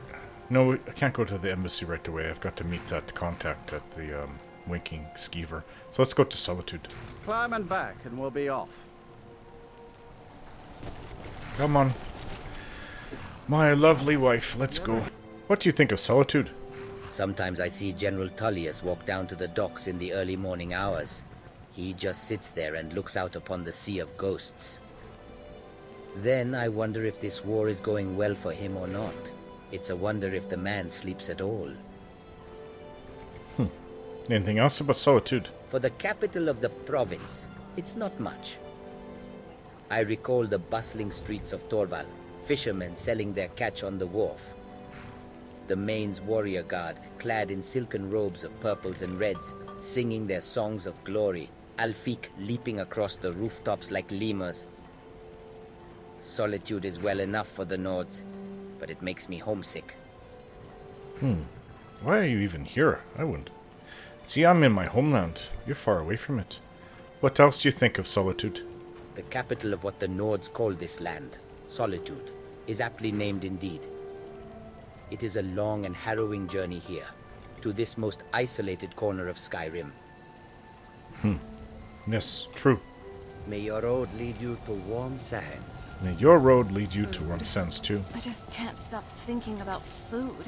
No, I can't go to the embassy right away. I've got to meet that contact at the Winking Skeever. So let's go to Solitude. Climb and back, and we'll be off. Come on. My lovely wife, let's go. What do you think of Solitude? Sometimes I see General Tullius walk down to the docks in the early morning hours. He just sits there and looks out upon the sea of ghosts. Then I wonder if this war is going well for him or not. It's a wonder if the man sleeps at all. Anything else about Solitude? For the capital of the province, it's not much. I recall the bustling streets of Torval, fishermen selling their catch on the wharf. The Maine's warrior guard, clad in silken robes of purples and reds, singing their songs of glory, Alfiq leaping across the rooftops like lemurs. Solitude is well enough for the Nords, but it makes me homesick. Why are you even here? I wouldn't. See, I'm in my homeland. You're far away from it. What else do you think of Solitude? The capital of what the Nords call this land, Solitude, is aptly named indeed. It is a long and harrowing journey here, to this most isolated corner of Skyrim. Yes, true. May your road lead you to warm sands. May your road lead you to warm sands too. I just can't stop thinking about food.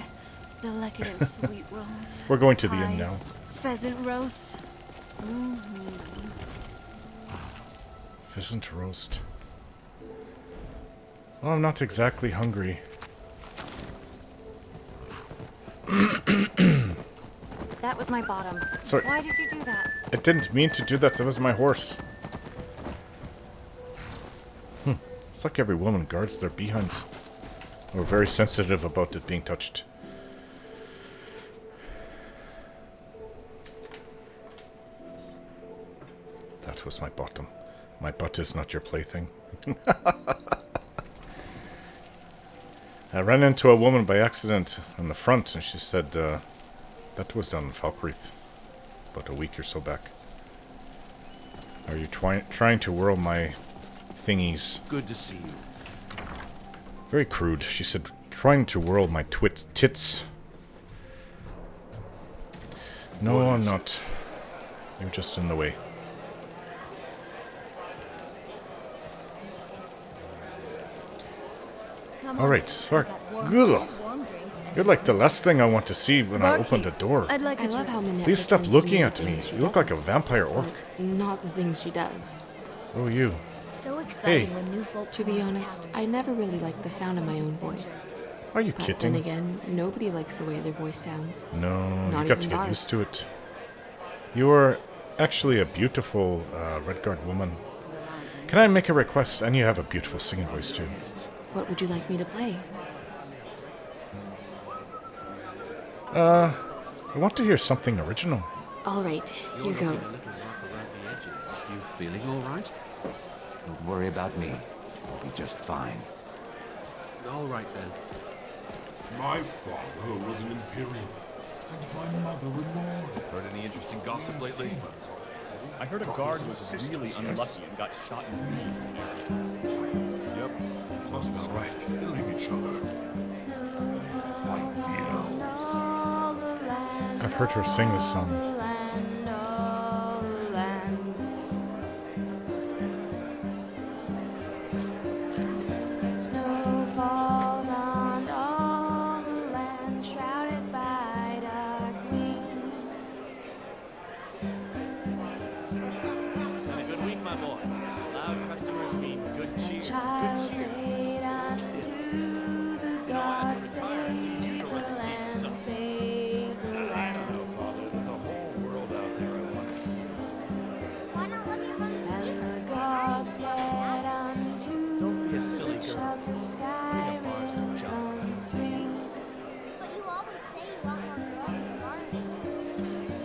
The decadent sweet rolls. We're going to the inn pies, now. Pheasant roast. Pheasant roast. Well, I'm not exactly hungry. That was my bottom. Sorry. Why did you do that? I didn't mean to do that. That was my horse. It's like every woman guards their behinds. We're very sensitive about it being touched. That was my bottom. My butt is not your plaything. I ran into a woman by accident on the front, and she said that was done in Falkreath about a week or so back. Are you trying to whirl my thingies? Good to see you. Very crude. She said, trying to whirl my tits. No, I'm not. You're just in the way. Alright, Good. You're like the last thing I want to see when I open the door. I love how Manette Please stop pretends looking to at be me. the things You look she like a vampire orc. doesn't. Not the things she does. Oh, you. So exciting Hey. when new folk To be honest, I never really liked the sound of my own voice. Are you But kidding? then again, nobody likes the way their voice sounds. No, Not you got to even get Bart. used to it. You are actually a beautiful Redguard woman. Can I make a request? And you have a beautiful singing voice too. What would you like me to play? I want to hear something original. All right, here goes. You feeling all right? Don't worry about me. I'll be just fine. All right then. My father was an Imperial, and my mother a Nord. Heard any interesting gossip lately? I heard a guard was really unlucky and got shot in the knee. Yep, sounds about right. Killing each other. Fight the elves. I've heard her sing this song. Snow falls on all the land, shrouded by dark wings.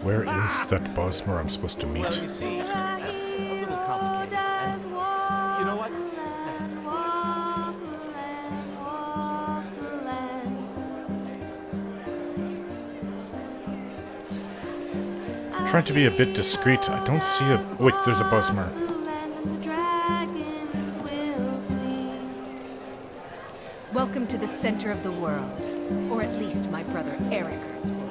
Where is that Bosmer I'm supposed to meet? Well, you see, that's a little complicated. And you know what? Trying to be a bit discreet. I don't see a... Wait, there's a Bosmer. Welcome to the center of the world. Or at least my brother Eric's world.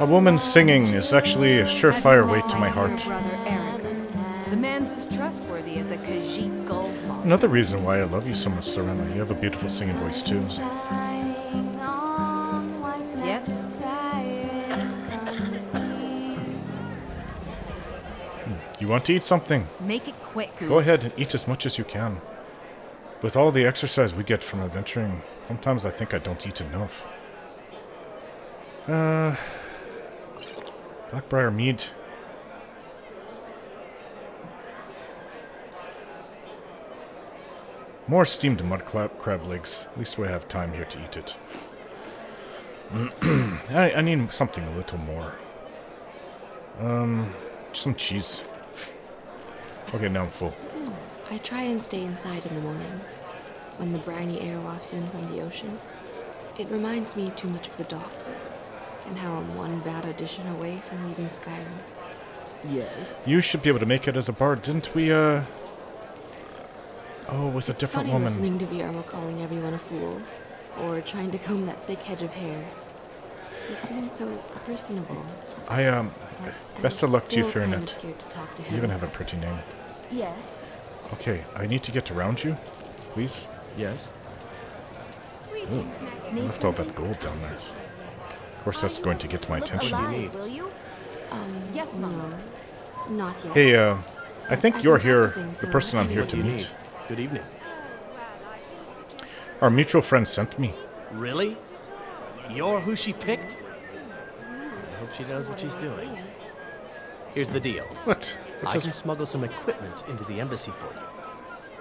A woman singing is actually a surefire way to my heart. The man's as trustworthy as a Khajiit gold moth. Another reason why I love you so much, Serana. You have a beautiful singing voice too. Yes. You want to eat something? Make it quick. Go ahead and eat as much as you can. With all the exercise we get from adventuring, sometimes I think I don't eat enough. Blackbriar mead. More steamed mud crab legs. At least we have time here to eat it. I need something a little more. Some cheese. Okay, now I'm full. I try and stay inside in the mornings, when the briny air wafts in from the ocean. It reminds me too much of the docks, and how I'm one bad audition away from leaving Skyrim. Yes. You should be able to make it as a bard, didn't we, Oh, it was a different Funny woman. listening to Vierma calling everyone a fool, or trying to comb that thick hedge of hair. He seems so personable. Best of luck to you, still kind of Fearnet. scared to talk to You him. even have a pretty name. Yes. Okay, I need to get around you, please. Yes. Ooh, I left all that gold down there. Of course, that's going to get my attention. Will you? Yes, Mom. No, not yet. Hey, I think I've you're been here, practicing, the so person I'm here What to do you meet. need? Good evening. Our mutual friend sent me. Really? You're who she picked? I hope she knows what she's doing. Here's the deal. What? I can smuggle some equipment into the embassy for you.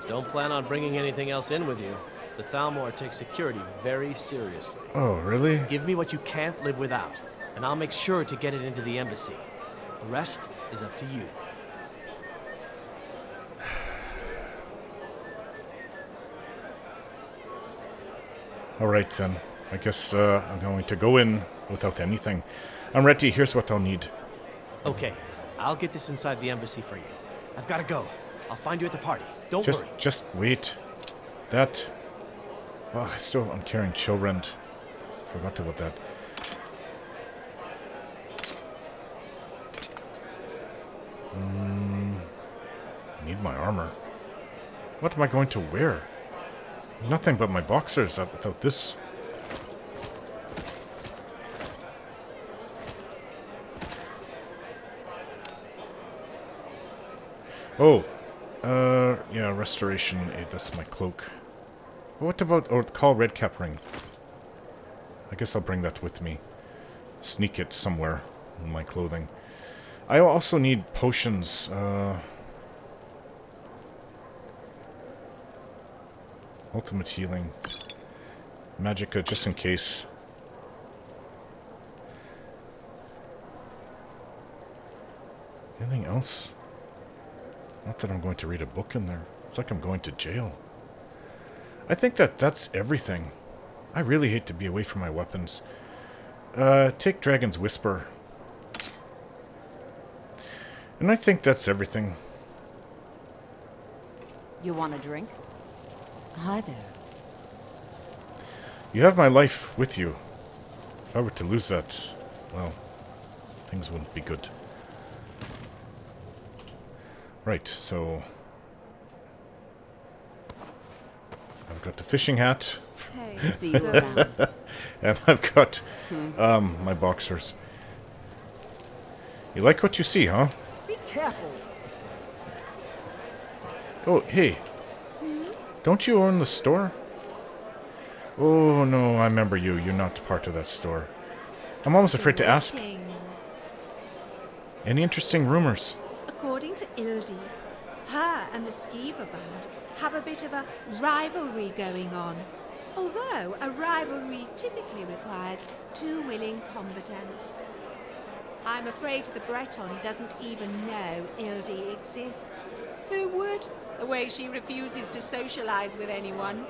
Don't plan on bringing anything else in with you. The Thalmor takes security very seriously. Oh, really? Give me what you can't live without, and I'll make sure to get it into the embassy. The rest is up to you. Alright then. I guess I'm going to go in without anything. I'm ready. Here's what I'll need. Okay, I'll get this inside the embassy for you. I've got to go. I'll find you at the party. Don't worry. Just wait. That... Oh, I'm carrying Chillrend. Forgot about that. I need my armor. What am I going to wear? Nothing but my boxers without this. Oh, yeah, restoration aid, that's my cloak. What about, call Redcap ring? I guess I'll bring that with me. Sneak it somewhere in my clothing. I also need potions, ultimate healing. Magicka, just in case. Anything else? Not that I'm going to read a book in there. It's like I'm going to jail. I think that's everything. I really hate to be away from my weapons. Take Dragon's Whisper. And I think that's everything. You want a drink? Hi there. You have my life with you. If I were to lose that, well, things wouldn't be good. Right, so... I've got the fishing hat. Hey, see you around. And I've got my boxers. You like what you see, huh? Be careful. Oh, hey. Don't you own the store? Oh, no, I remember you. You're not part of that store. I'm almost afraid to ask. Any interesting rumors? According to Ildi, her and the Skeever band have a bit of a rivalry going on. Although a rivalry typically requires two willing combatants. I'm afraid the Breton doesn't even know Ildi exists. Who would? The way she refuses to socialize with anyone.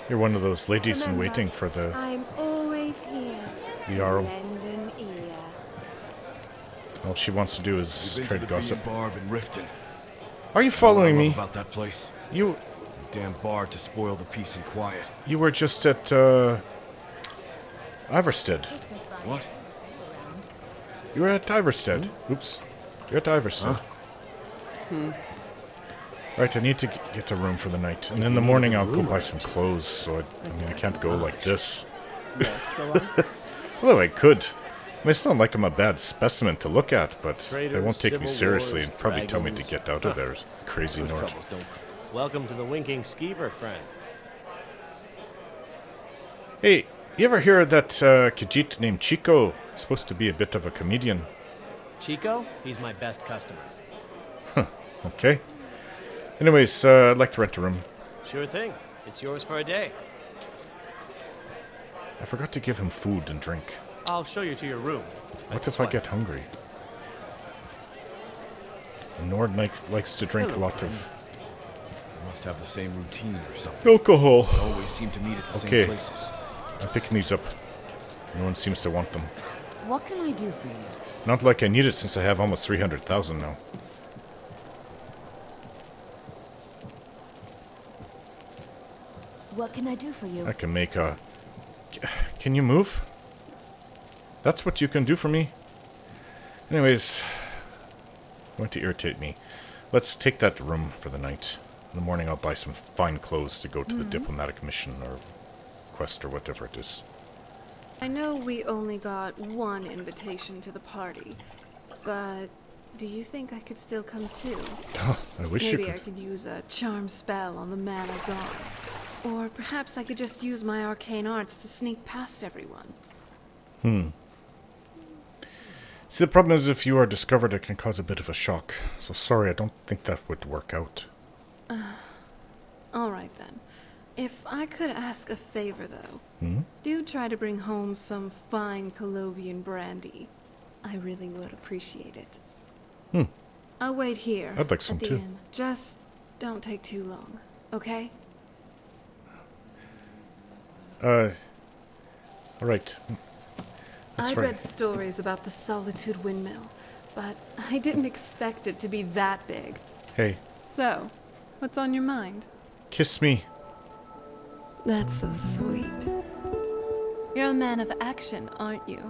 You're one of those ladies in Remember, waiting for the I'm always here the to Arl. lend an ear. All she wants to do is We've been trade to the gossip. Bar in Riften. Are you following What I me? love about that place? You Damn bar to spoil the peace and quiet. You were just at Iverstead. What? You were at Iverstead. Oops. You're at Iverstead. Right, I need to get a room for the night. And in the morning I'll go buy some clothes, so I can't go like this. Although I could. I mean, it's not like I'm a bad specimen to look at, but they won't take me seriously and probably tell me to get out of there, crazy Nord. Welcome to the Winking Skeever, friend. Hey, you ever hear that Khajiit named Chico is supposed to be a bit of a comedian? Chico? He's my best customer. Huh, okay. Anyways, I'd like to rent a room. Sure thing. It's yours for a day. I forgot to give him food and drink. I'll show you to your room. What if I get hungry? Nord likes to drink a lot of... Must have the same routine or something. alcohol. They always seem to meet at the same places. I'm picking these up. No one seems to want them. What can I do for you? Not like I need it since I have almost 300,000 now. What can I do for you? I can make a... Can you move? That's what you can do for me? Anyways, going to irritate me. Let's take that room for the night. In the morning I'll buy some fine clothes to go to the diplomatic mission or quest or whatever it is. I know we only got one invitation to the party, but do you think I could still come too? Oh, I wish you Maybe could. I could use a charm spell on the man I got. Or perhaps I could just use my arcane arts to sneak past everyone. See, the problem is if you are discovered, it can cause a bit of a shock. So sorry, I don't think that would work out. Alright then. If I could ask a favor though, do try to bring home some fine Colovian brandy. I really would appreciate it. I'll wait here. I'd like some at the too. inn. Just don't take too long, okay? Alright. I've read stories about the Solitude windmill, but I didn't expect it to be that big. Hey, So, what's on your mind? kiss me. That's so sweet. You're a man of action, aren't you?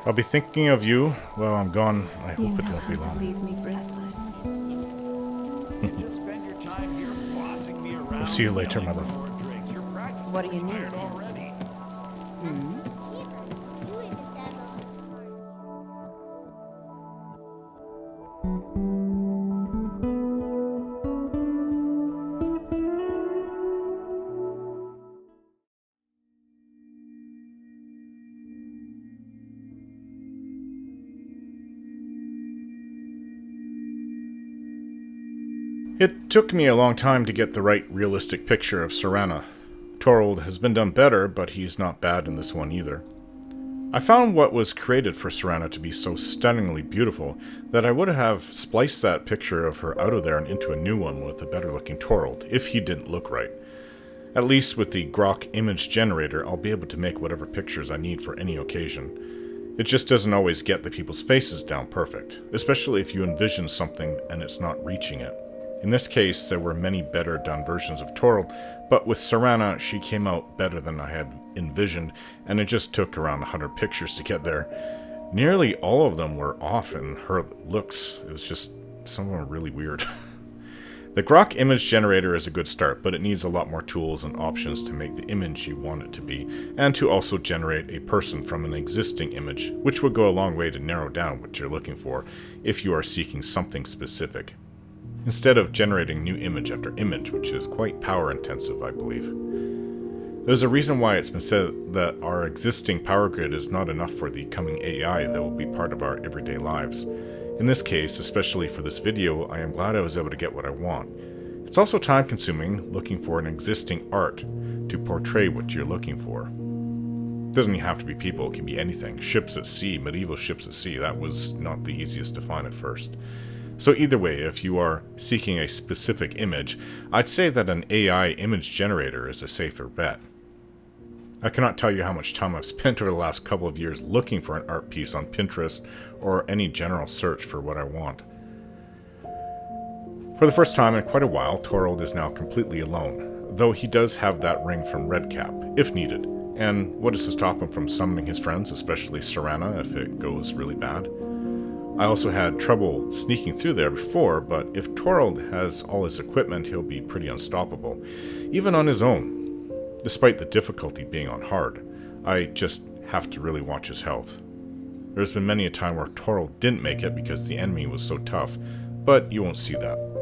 I'll be thinking of you while I'm gone. I You hope it know won't be how to long. leave me breathless. I'll see you later, my love. What do you need? It took me a long time to get the right realistic picture of Serana. Torald has been done better, but he's not bad in this one either. I found what was created for Serana to be so stunningly beautiful that I would have spliced that picture of her out of there and into a new one with a better looking Torald, if he didn't look right. At least with the Grok image generator, I'll be able to make whatever pictures I need for any occasion. It just doesn't always get the people's faces down perfect, especially if you envision something and it's not reaching it. In this case, there were many better done versions of Torald, but with Serana, she came out better than I had envisioned, and it just took around 100 pictures to get there. Nearly all of them were off in her looks. It was just, some of them were really weird. The Grok image generator is a good start, but it needs a lot more tools and options to make the image you want it to be, and to also generate a person from an existing image, which would go a long way to narrow down what you're looking for if you are seeking something specific, instead of generating new image after image, which is quite power intensive, I believe. There's a reason why it's been said that our existing power grid is not enough for the coming AI that will be part of our everyday lives. In this case, especially for this video, I am glad I was able to get what I want. It's also time-consuming looking for an existing art to portray what you're looking for. It doesn't even have to be people, it can be anything. Ships at sea, medieval ships at sea, that was not the easiest to find at first. So either way, if you are seeking a specific image, I'd say that an AI image generator is a safer bet. I cannot tell you how much time I've spent over the last couple of years looking for an art piece on Pinterest or any general search for what I want. For the first time in quite a while, Torald is now completely alone, though he does have that ring from Redcap, if needed. And what is to stop him from summoning his friends, especially Serana, if it goes really bad? I also had trouble sneaking through there before, but if Torald has all his equipment, he'll be pretty unstoppable, even on his own. Despite the difficulty being on hard, I just have to really watch his health. There's been many a time where Torald didn't make it because the enemy was so tough, but you won't see that.